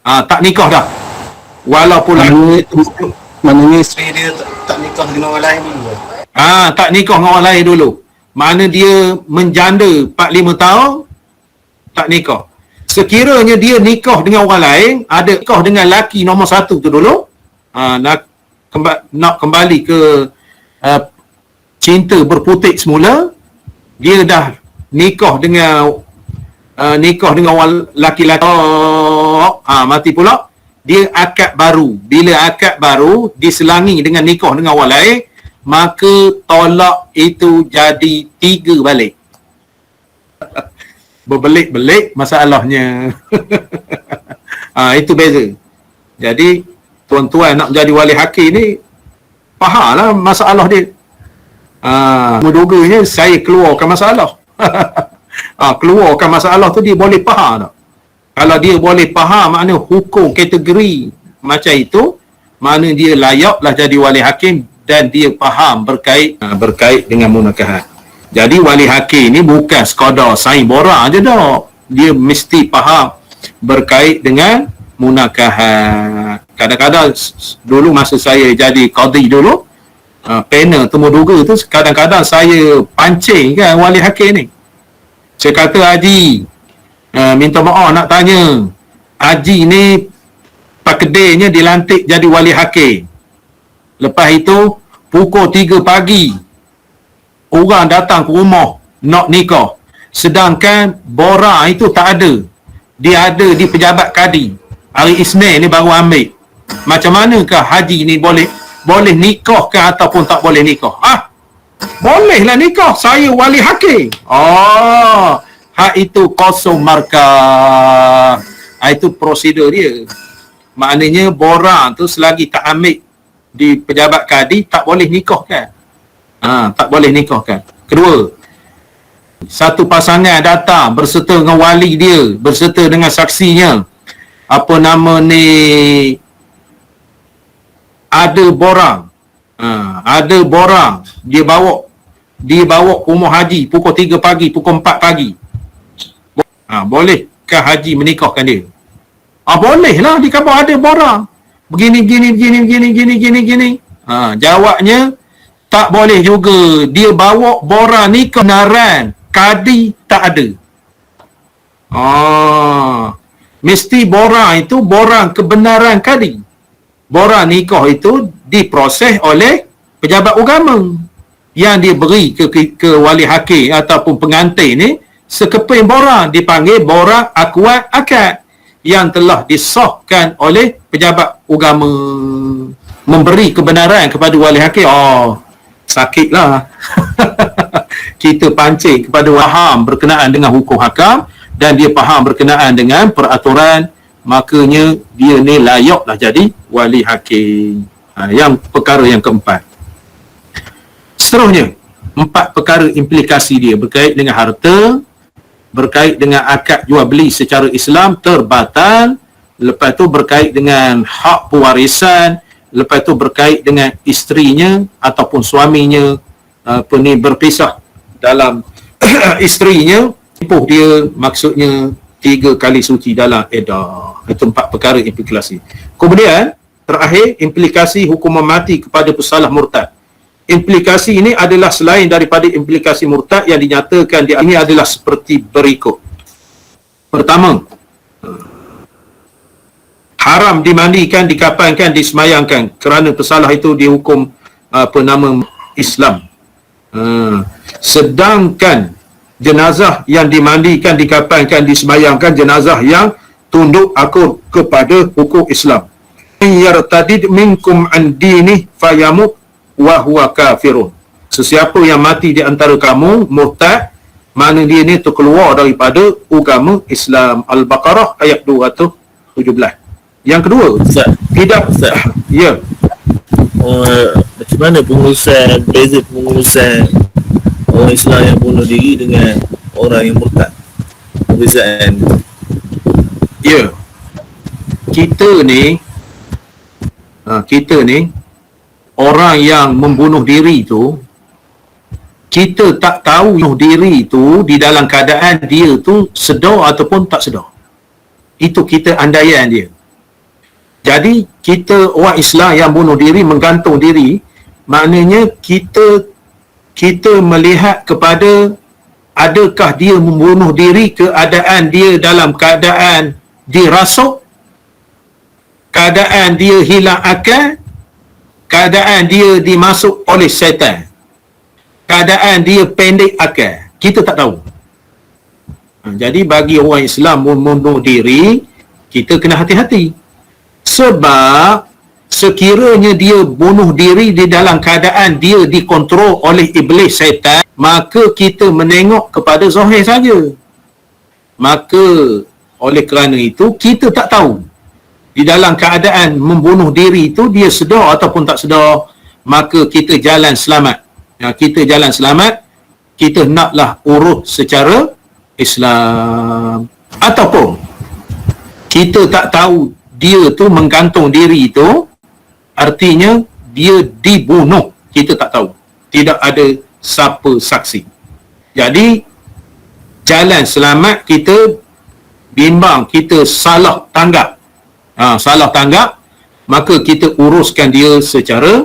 Tak nikah dah, walaupun Maknanya isteri dia tak nikah dengan orang lain dulu. Tak nikah dengan orang lain dulu. Mana dia menjanda 4-5 tahun, tak nikah. Sekiranya dia nikah dengan orang lain, ada nikah dengan laki nombor 1 tu dulu, nak kembali ke cinta berputik semula, dia dah nikah dengan orang laki-laki, mati pula, dia akad baru. Bila akad baru diselangi dengan nikah dengan orang lain, maka tolak itu jadi 3 balik. Berbelik-belik masalahnya. Itu beza. Jadi tuan-tuan nak jadi wali hakim ni, fahamlah masalah dia. Muduganya saya keluarkan masalah. Keluarkan masalah tu dia boleh faham tak? Kalau dia boleh faham makna hukum kategori macam itu, mana dia layaklah jadi wali hakim dan dia faham berkait dengan munakahat. Jadi wali hakim ni bukan sekadar saing borak je dah. Dia mesti faham berkait dengan munakahat. Kadang-kadang dulu masa saya jadi qadi dulu, panel temu duga tu kadang-kadang saya pancing kan wali hakim ni. Saya kata, Haji, minta maaf nak tanya, Haji ni pak kedainya dilantik jadi wali hakim. Lepas itu pukul 3 pagi orang datang ke rumah nak nikah, sedangkan borang itu tak ada. Dia ada di pejabat kadi. Hari Isnin ni baru ambil. Macam manakah Haji ni boleh nikah ke ataupun tak boleh nikah? Bolehlah nikah, saya wali hakim. Hak itu kosong markah. Itu prosedur dia. Maknanya borang tu selagi tak ambil di pejabat kadi, tak boleh nikah kan? Tak boleh nikah kan? Kedua, satu pasangan datang berserta dengan wali dia, berserta dengan saksinya. Apa nama ni? Ada borang. Ada borang dia bawa ke rumah haji pukul 3 pagi, pukul 4 pagi. Bolehkah haji menikahkan dia? Bolehlah, di kampung ada borang. Begini. Jawabnya tak boleh juga. Dia bawa borang ni kebenaran kadi tak ada. Mesti borang itu borang kebenaran kadi. Borang nikah itu diproses oleh pejabat agama yang dia beri ke wali hakim ataupun pengantin ni sekeping borang, dipanggil borang akuat akad yang telah disahkan oleh pejabat agama, memberi kebenaran kepada wali hakim. Sakitlah. Kita pancing kepada faham berkenaan dengan hukum hakam dan dia faham berkenaan dengan peraturan, makanya dia ni layaklah jadi wali hakim. Yang perkara yang keempat. Seterusnya, 4 perkara implikasi dia berkait dengan harta, berkait dengan akad jual beli secara Islam terbatal, lepas tu berkait dengan hak pewarisan, lepas tu berkait dengan isterinya ataupun suaminya berpisah dalam isterinya, tempoh dia maksudnya 3 kali suci dalam iddah. Itu 4 perkara implikasi. Kemudian terakhir, implikasi hukuman mati kepada pesalah murtad. Implikasi ini adalah selain daripada implikasi murtad yang dinyatakan di ini adalah seperti berikut. Pertama, haram dimandikan, dikafankan, disemayangkan kerana pesalah itu dihukum Islam. Sedangkan jenazah yang dimandikan, dikafankan, disemayangkan, jenazah yang tunduk akur kepada hukum Islam. Yartadid minkum an dini fayamut wa huwa kafirun. Sesiapa yang mati di antara kamu murtad, mana dia ni terkeluar daripada agama Islam. Al-Baqarah ayat 217. Yang kedua, tidak ya. Macam mana beza pengurusan orang Islam yang bunuh diri dengan orang yang murtad? Perbezaan. Ya. Kita ni orang yang membunuh diri tu, kita tak tahu bunuh diri tu di dalam keadaan dia tu sedar ataupun tak sedar. Itu kita andaian dia. Jadi kita orang Islam yang bunuh diri, menggantung diri, maknanya kita melihat kepada adakah dia membunuh diri, keadaan dia dalam keadaan dirasuk, keadaan dia hilang akal, keadaan dia dimasuk oleh syaitan, keadaan dia pendek akal. Kita tak tahu. Jadi bagi orang Islam membunuh diri, kita kena hati-hati. Sebab sekiranya dia bunuh diri di dalam keadaan dia dikontrol oleh iblis syaitan, maka kita menengok kepada zahir saja. Maka oleh kerana itu kita tak tahu di dalam keadaan membunuh diri itu dia sedar ataupun tak sedar, maka kita jalan selamat. Kita jalan selamat, kita naklah urus secara Islam. Ataupun kita tak tahu dia tu menggantung diri itu, artinya dia dibunuh, kita tak tahu, tidak ada siapa saksi. Jadi jalan selamat kita bimbang kita salah tanggap, salah tanggap, maka kita uruskan dia secara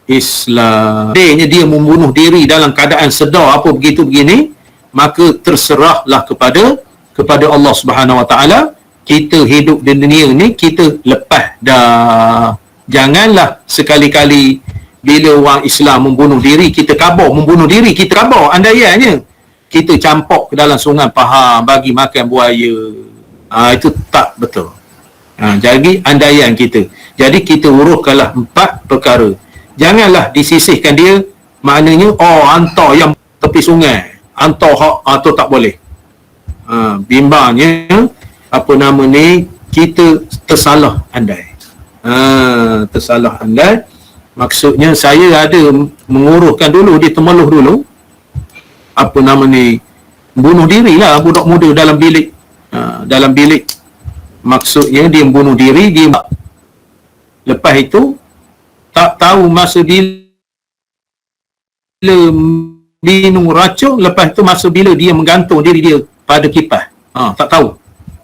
Islam. Dia membunuh diri dalam keadaan sedar apa begitu begini, maka terserahlah kepada Allah Subhanahu Wa Taala. Kita hidup di dunia ni, kita lepas dah. Janganlah sekali-kali bila orang Islam membunuh diri, kita kabur. Membunuh diri, kita kabur. Andaiannya kita campur ke dalam sungai Pahang, bagi makan buaya. Itu tak betul. Jadi andaian kita. Jadi kita uruskanlah 4 perkara. Janganlah disisihkan dia, maknanya hantar yang tepi sungai, hantar tu tak boleh. Bimbangnya kita tersalah andai. Tersalah andai, maksudnya saya ada menguruskan dulu di Temeloh dulu, bunuh diri lah budak muda dalam bilik. Dalam bilik, maksudnya dia bunuh diri, dia lepas itu tak tahu masa bila minum racun, lepas tu masa bila dia menggantung diri dia pada kipas. Tak tahu.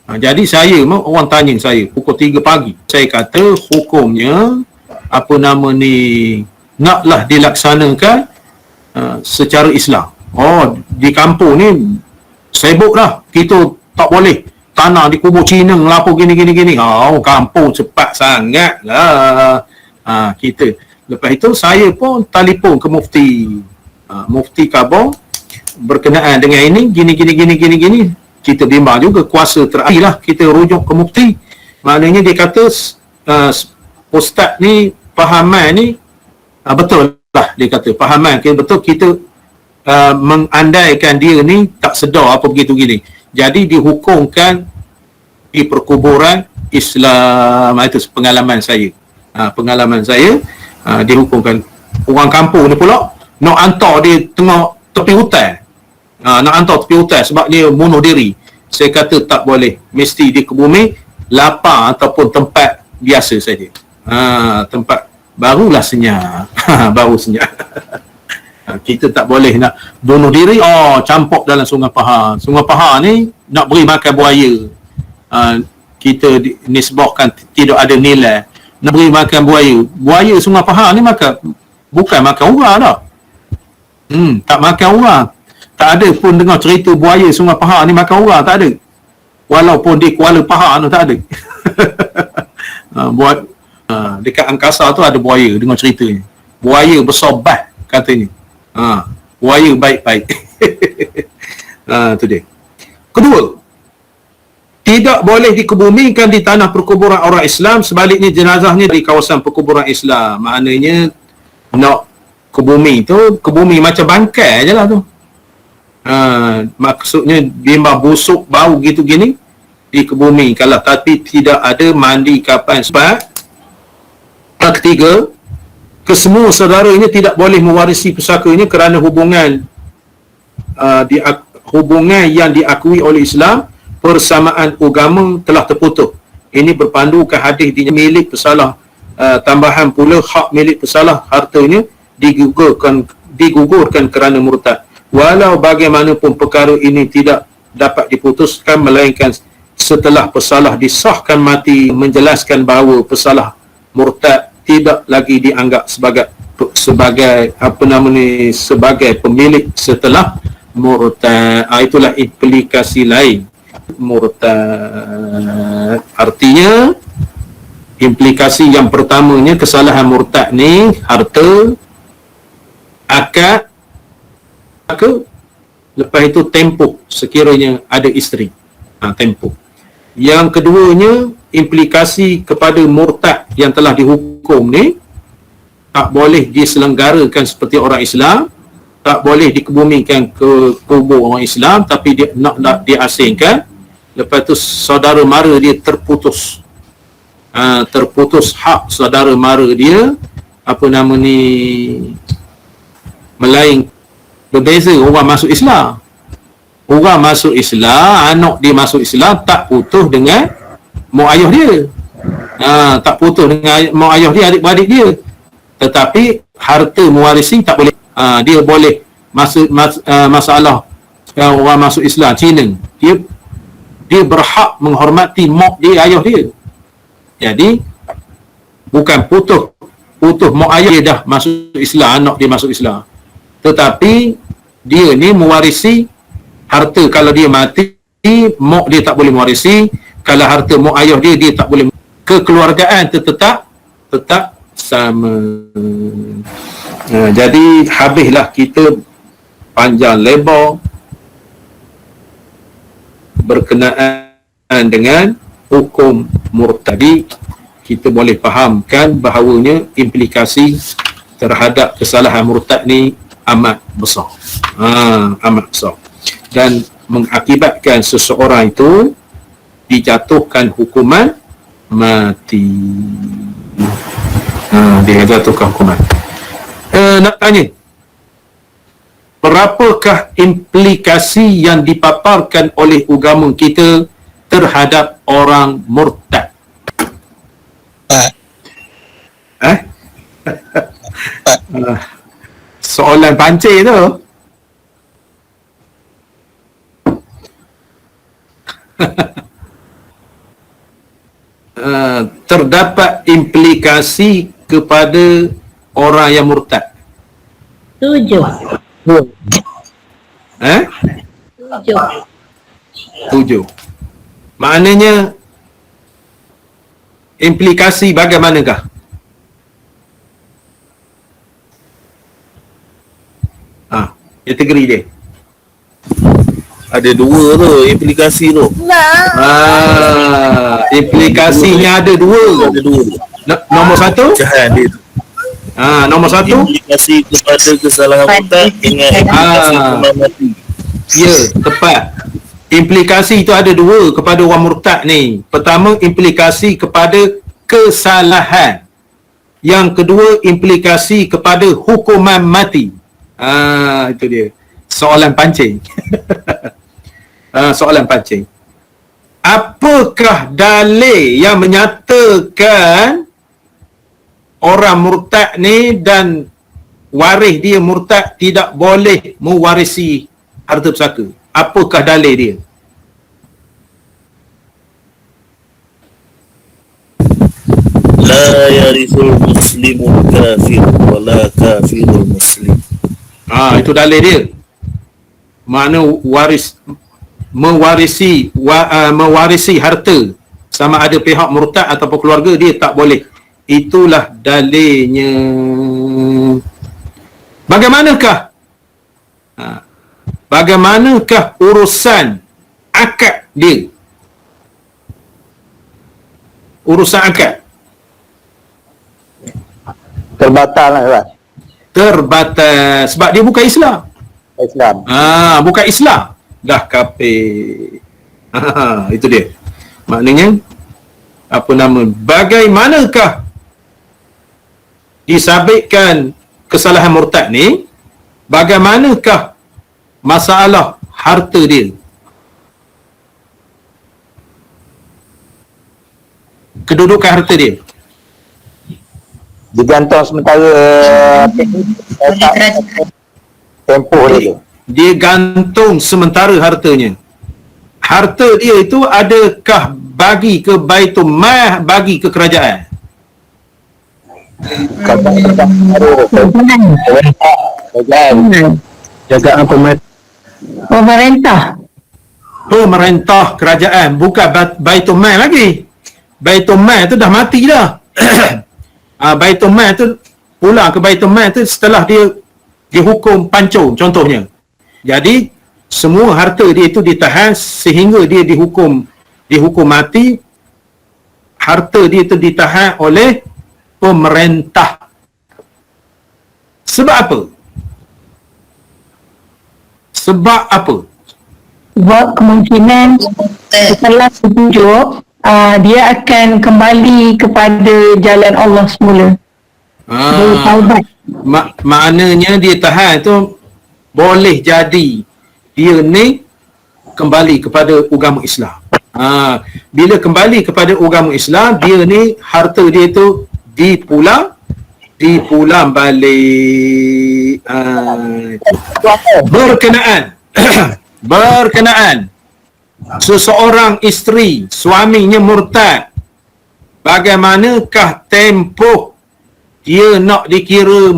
Jadi orang tanya saya pukul 3 pagi. Saya kata hukumnya naklah dilaksanakan secara Islam. Di kampung ni sibuk dah. Kita tak boleh tanah di kubur Cina ngelapo gini. Kampung cepat sangat lah. Kita. Lepas itu saya pun telefon ke mufti. Mufti Kabong berkenaan dengan ini gini. Kita bimbang juga, kuasa terakhir lah kita rujuk ke mufti. Maknanya dia kata ustaz ni pahaman ni betul lah, dia kata pahaman betul, kita mengandaikan dia ni tak sedar apa begitu gini, jadi dihukumkan di perkuburan Islam. Itu pengalaman saya. Dihukumkan. Orang kampung ni pula nak hantar dia tengah tepi hutan, nak hantar tepi hutan sebab dia bunuh diri. Saya kata tak boleh, mesti di bumi lapang ataupun tempat biasa saja. Tempat barulah senyap. Baru senyap. Kita tak boleh nak bunuh diri campur dalam Sungai Pahang. Sungai Pahang ni nak beri makan buaya. Kita nisbahkan tidak ada nilai. Nak beri makan buaya. Buaya Sungai Pahang ni bukan makan orang dah. Tak makan orang. Tak ada pun dengar cerita buaya Sungai Pahang ni makan orang, tak ada. Walaupun di Kuala Pahang tu tak ada. Dekat angkasa tu ada buaya, dengar ceritanya. Buaya besar bah katanya. Buaya baik-baik. Tu dia. Kedua, tidak boleh dikebumikan di tanah perkuburan orang Islam, sebaliknya jenazahnya di kawasan perkuburan Islam. Maknanya nak kebumi macam bangkai je lah tu. Maksudnya bimbang busuk bau gitu gini dikebumi kalau, tapi tidak ada mandi kapan. Sebab ketiga, kesemua saudaranya tidak boleh mewarisi pusakanya kerana hubungan yang diakui oleh Islam, persamaan agama telah terputus. Ini berpandukan hadis di milik pesalah, tambahan pula hak milik pesalah hartanya digugurkan kerana murtad. Walau bagaimanapun perkara ini tidak dapat diputuskan melainkan setelah pesalah disahkan mati, menjelaskan bahawa pesalah murtad tidak lagi dianggap sebagai sebagai pemilik setelah murtad. Itulah implikasi lain murtad. Artinya implikasi yang pertamanya, kesalahan murtad ni harta, akad, lepas itu tempoh sekiranya ada isteri. Tempoh. Yang keduanya, implikasi kepada murtad yang telah dihukum ni, tak boleh diselenggarakan seperti orang Islam, tak boleh dikebumikan ke kubur orang Islam, tapi dia nak diasingkan. Lepas tu saudara mara dia terputus. Terputus hak saudara mara dia, melain berbeza orang masuk Islam. Orang masuk Islam, anak dia masuk Islam, tak putus dengan mak ayah dia. Tak putus dengan mak ayah dia, adik-beradik dia. Tetapi harta mewarisi tak boleh. Dia boleh masalah orang masuk Islam, Cina. Dia berhak menghormati mak dia, ayah dia. Jadi bukan putus mak ayah dia dah masuk Islam, anak dia masuk Islam. Tetapi dia ni mewarisi harta. Kalau dia mati, mak dia tak boleh mewarisi. Kalau harta mak ayah dia tak boleh. Kekeluargaan tetap sama. Jadi habislah kita panjang lebar berkenaan dengan hukum murtadi. Kita boleh fahamkan bahawanya implikasi terhadap kesalahan murtad ni amat besar. Amat besar. Dan mengakibatkan seseorang itu dijatuhkan hukuman mati. Dia jatuhkan hukuman. Nak tanya, berapakah implikasi yang dipaparkan oleh agama kita terhadap orang murtad? Soalan pancing tu. Terdapat implikasi kepada orang yang murtad. Tujuh. Tujuh. Maknanya implikasi bagaimanakah? Kategori dia. Ada dua tu implikasi tu. Implikasinya ada dua. Nombor satu? Pecahan dia tu. Nombor satu? Implikasi kepada kesalahan murtad dengan implikasi hukuman mati. Ya, tepat. Implikasi itu ada dua kepada orang murtad ni. Pertama, implikasi kepada kesalahan. Yang kedua, implikasi kepada hukuman mati. Itu dia. Soalan pancing. Soalan pancing. Apakah dalil yang menyatakan orang murtad ni dan waris dia murtad tidak boleh mewarisi harta pusaka? Apakah dalil dia? La yarithul muslimul kafir wala kafirul muslim. Itu dalil dia. Mana mewarisi harta, sama ada pihak murtad ataupun keluarga dia tak boleh. Itulah dalilnya. Bagaimanakah urusan akad dia? Urusan akad Terbatal lah, Ustaz. terbatas sebab dia bukan Islam. Bukan Islam, dah kafir. Itu dia. Maknanya bagaimanakah disabitkan kesalahan murtad ni? Bagaimanakah masalah harta dia? Kedudukan harta dia digantung sementara tempoh dia. Dia gantung sementara hartanya. harta dia itu adakah bagi ke Baitul Mal, bagi ke kerajaan? Jagaan pemerintah. Pemerintah kerajaan, bukan Baitul Mal lagi. Baitul Mal tu dah mati dah. Baitul Mal tu pulang ke Baitul Mal tu setelah dia dihukum pancung contohnya. Jadi semua harta dia itu ditahan sehingga dia dihukum mati. Harta dia itu ditahan oleh pemerintah. Sebab apa? Sebab apa? Sebab kemungkinan setelah ditunjuk, dia akan kembali kepada jalan Allah semula. Bertaubat. Maknanya dia tahan tu boleh jadi dia ni kembali kepada agama Islam. Bila kembali kepada agama Islam, dia ni harta dia tu dipulang balik. Berkenaan seseorang isteri suaminya murtad, bagaimanakah tempoh dia nak dikira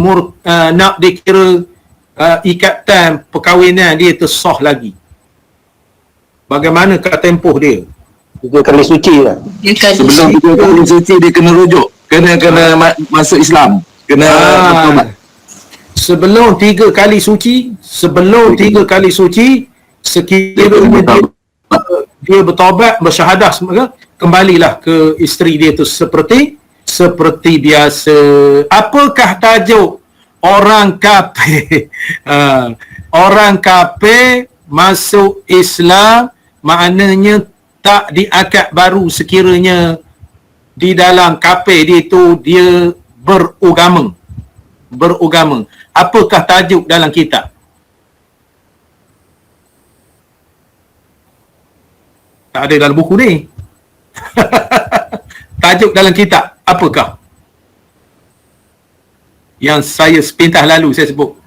ikatan perkahwinan dia tu sah lagi? Bagaimanakah tempoh dia? 3 kali suci lah. Sebelum 3 kali suci dia kena rujuk. Kena masuk Islam. Kena bertobat. Sebelum 3 kali suci, sekiranya dia bertaubat, bersyahadah semua, kembalilah ke isteri dia tu seperti biasa. Apakah tajuk orang kafir? Orang kafir masuk Islam maknanya tak diakad baru sekiranya di dalam kafir dia tu dia beragama. Apakah tajuk dalam kitab? Tak ada dalam buku ni. Tajuk dalam kitab apakah? Yang saya sepintas lalu saya sebut.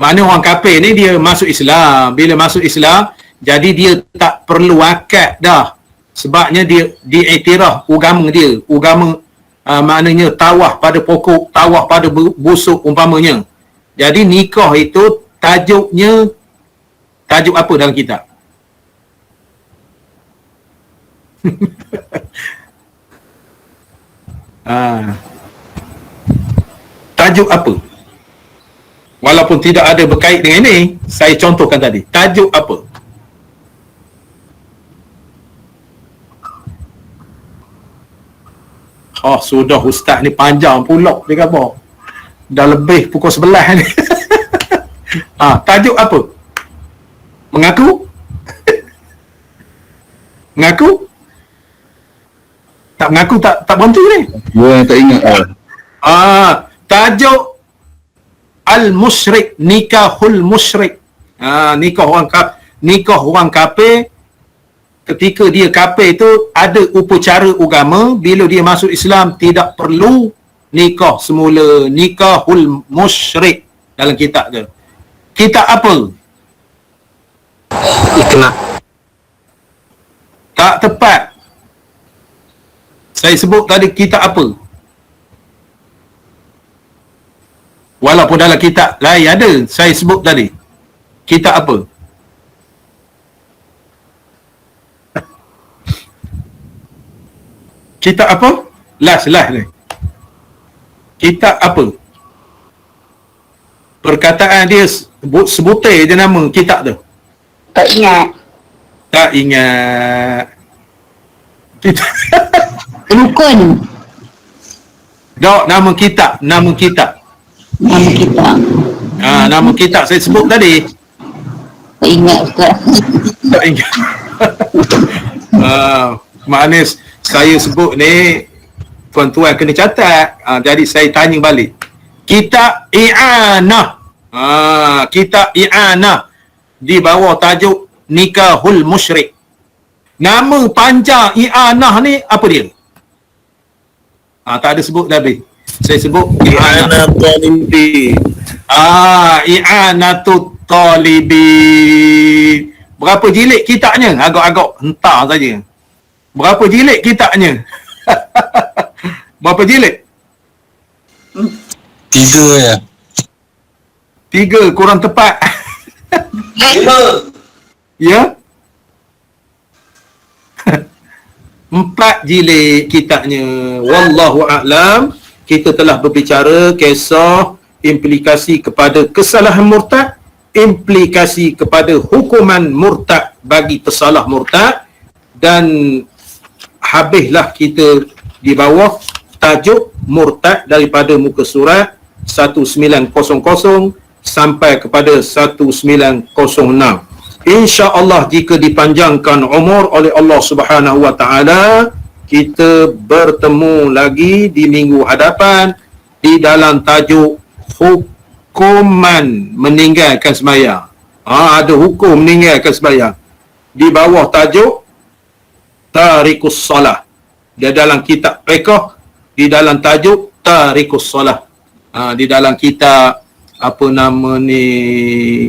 Mana orang kafir ni dia masuk Islam. Bila masuk Islam, jadi dia tak perlu akad dah. Sebabnya dia diiktiraf agama dia. Agama maknanya tawah pada pokok, tawah pada busuk umpamanya. Jadi nikah itu tajuk apa dalam kitab? Tajuk apa? Walaupun tidak ada berkait dengan ini, saya contohkan tadi. Tajuk apa? Sudah ustaz ni panjang pula dia kata. Dah lebih pukul 11 ni. Tajuk apa? Mengaku? Mengaku? Tak mengaku tak berhenti ni. Gua tak ingat. Tajuk Al-Musyrik, nikahul musyrik. Nikah orang kafir. Ketika dia kafir tu ada upacara agama. Bila dia masuk Islam tidak perlu nikah semula. Nikahul musyrik dalam kitab tu. Kitab apa? Ikhlas. Tak tepat. Saya sebut tadi kitab apa? Walaupun dalam kitab lain ada, saya sebut tadi. Kitab apa? Kitab apa? Last ni. Kitab apa? Perkataan dia sebutir je nama kitab tu. Tak ingat. Tak ingat. Rukun. Dok, nama kitab. Nama kita. Nama kitab saya sebut tadi. Tak ingat Ustaz. Tak ingat. Maknanya saya sebut ni tuan-tuan kena catat. Jadi saya tanya balik. Kitab I'anah. Kitab I'anah di bawah tajuk Nikahul Musyrik. Nama panjang I'anah ni apa dia? Tak ada sebut lebih. Saya sebut I'anah talibi. I'anatut talibin. Berapa jilid kitabnya? Agak-agak hentar saja. Berapa jilid kitabnya? Berapa jilid? 3 ya. 3 kurang tepat. 5. Ya? 4 jilid kitabnya. Wallahu a'lam. Kita telah berbicara kisah implikasi kepada kesalahan murtad, implikasi kepada hukuman murtad bagi tersalah murtad, dan habislah kita di bawah tajuk murtad daripada muka surat 1900 sampai kepada 1906. InsyaAllah jika dipanjangkan umur oleh Allah Subhanahu Wa Taala, kita bertemu lagi di minggu hadapan di dalam tajuk hukuman meninggalkan sembahyang. Ada hukum meninggalkan sembahyang di bawah tajuk tarikus solah. Di dalam kitab fiqh di dalam tajuk tarikus solah. Di dalam kitab apa nama ni,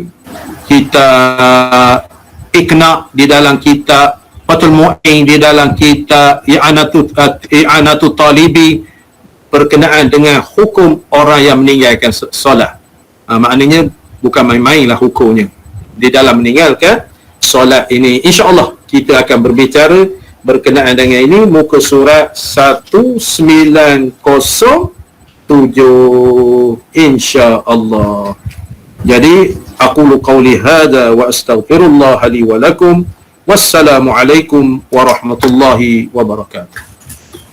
kitab Iqna, di dalam kitab Fathul Mu'in, di dalam kitab I'anatu Talibi, berkenaan dengan hukum orang yang meninggalkan solat. Maknanya bukan main-main lah hukumnya di dalam meninggalkan solat ini. InsyaAllah kita akan berbicara berkenaan dengan ini, muka surat 1907 insyaAllah. Jadi aqulu qawli hadha wa astaghfirullah li wa lakum. Wassalamualaikum warahmatullahi wabarakatuh.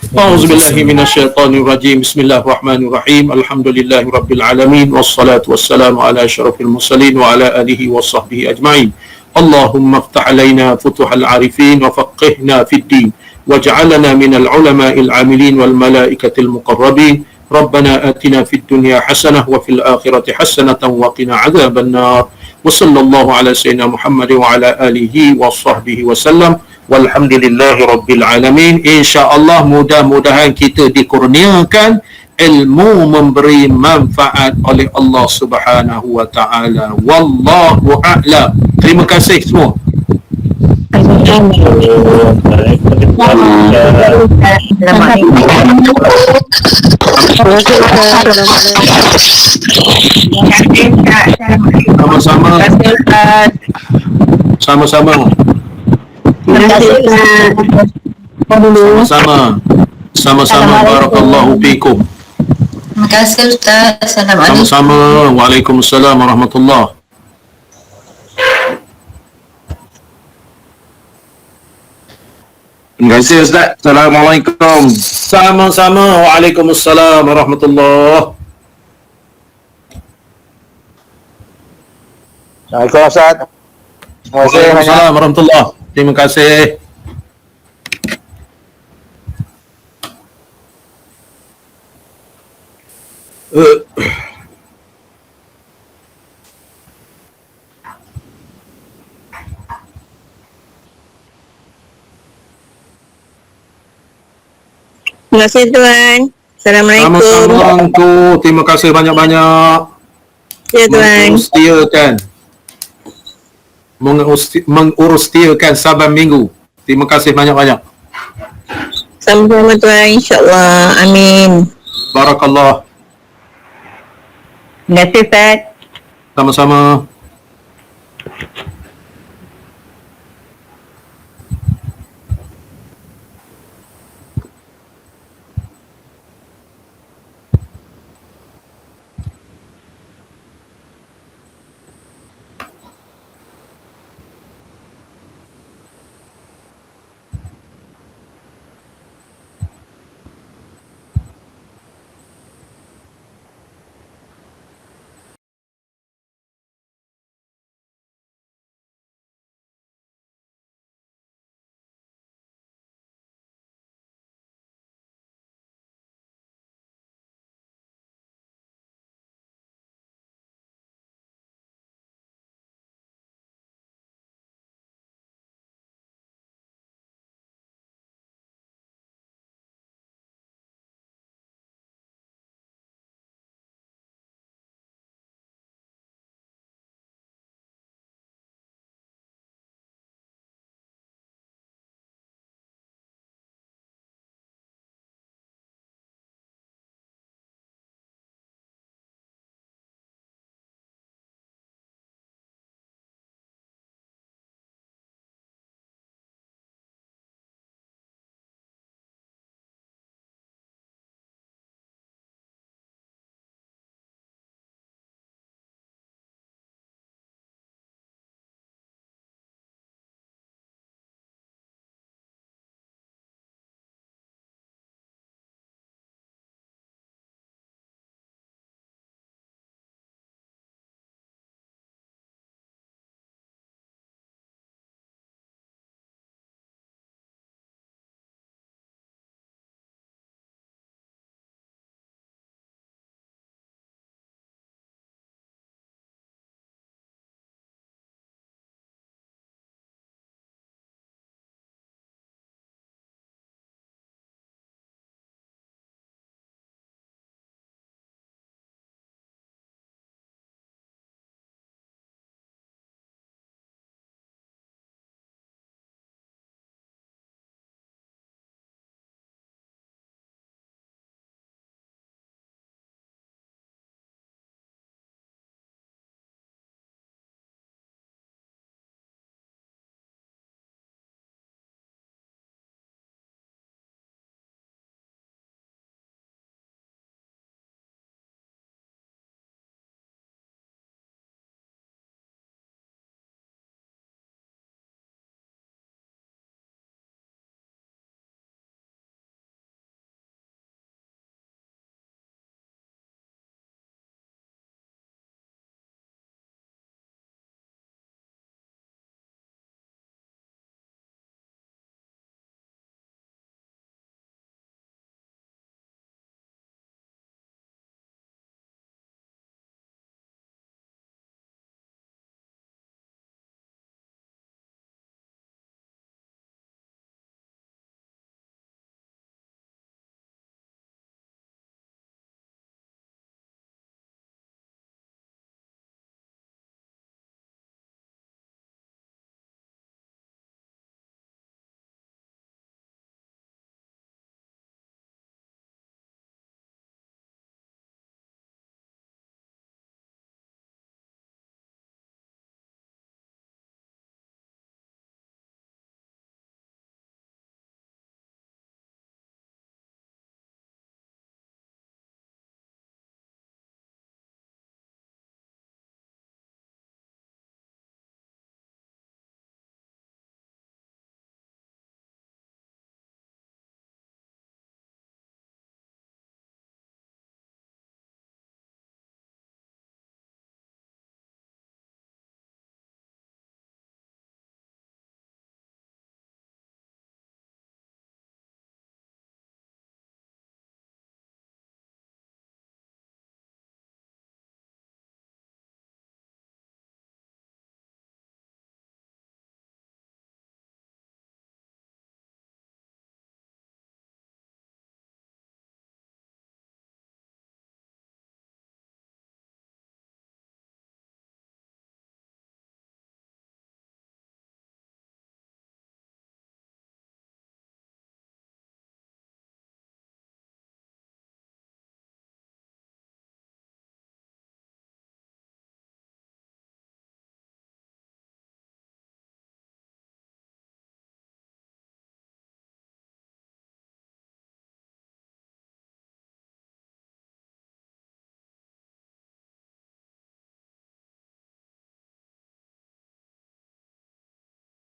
أعوذ بالله من الشيطان الرجيم بسم الله الرحمن الرحيم الحمد لله رب العالمين والصلاة والسلام على أشرف المرسلين وعلى آله وصحبه أجمعين اللهم افتح علينا فتوح العارفين وفقهنا في الدين واجعلنا من العلماء العاملين والملائكة المقربين ربنا آتنا في الدنيا حسنة وفي الآخرة حسنة وقنا عذاب النار وصلى الله على سيدنا محمد وعلى آله وصحبه وسلم walhamdulillahi rabbil alamin. InsyaAllah mudah-mudahan kita dikurniakan ilmu memberi manfaat oleh Allah Subhanahu wa taala. Wallahu a'lam. Terima kasih semua. Sama-sama. Sama-sama. Sama-sama. Sama-sama. Barakallahu fiikum. Terima kasih Ustaz. Assalamualaikum. Sama-sama. Waalaikumsalam warahmatullahi. Terima kasih Ustaz. Assalamualaikum. Sama-sama. Waalaikumsalam warahmatullahi. Assalamualaikum Ustaz. Terima kasih banyak. Waalaikumsalam warahmatullahi. Terima kasih. Terima kasih Tuan. Assalamualaikum. Sama-sama tu. Terima kasih banyak-banyak. Ya Tuan. Mengurustiakan saban minggu. Terima kasih banyak-banyak. Sama-sama Tuan, insyaAllah. Amin. Barakallah. Terima kasih Ustaz. Sama-sama.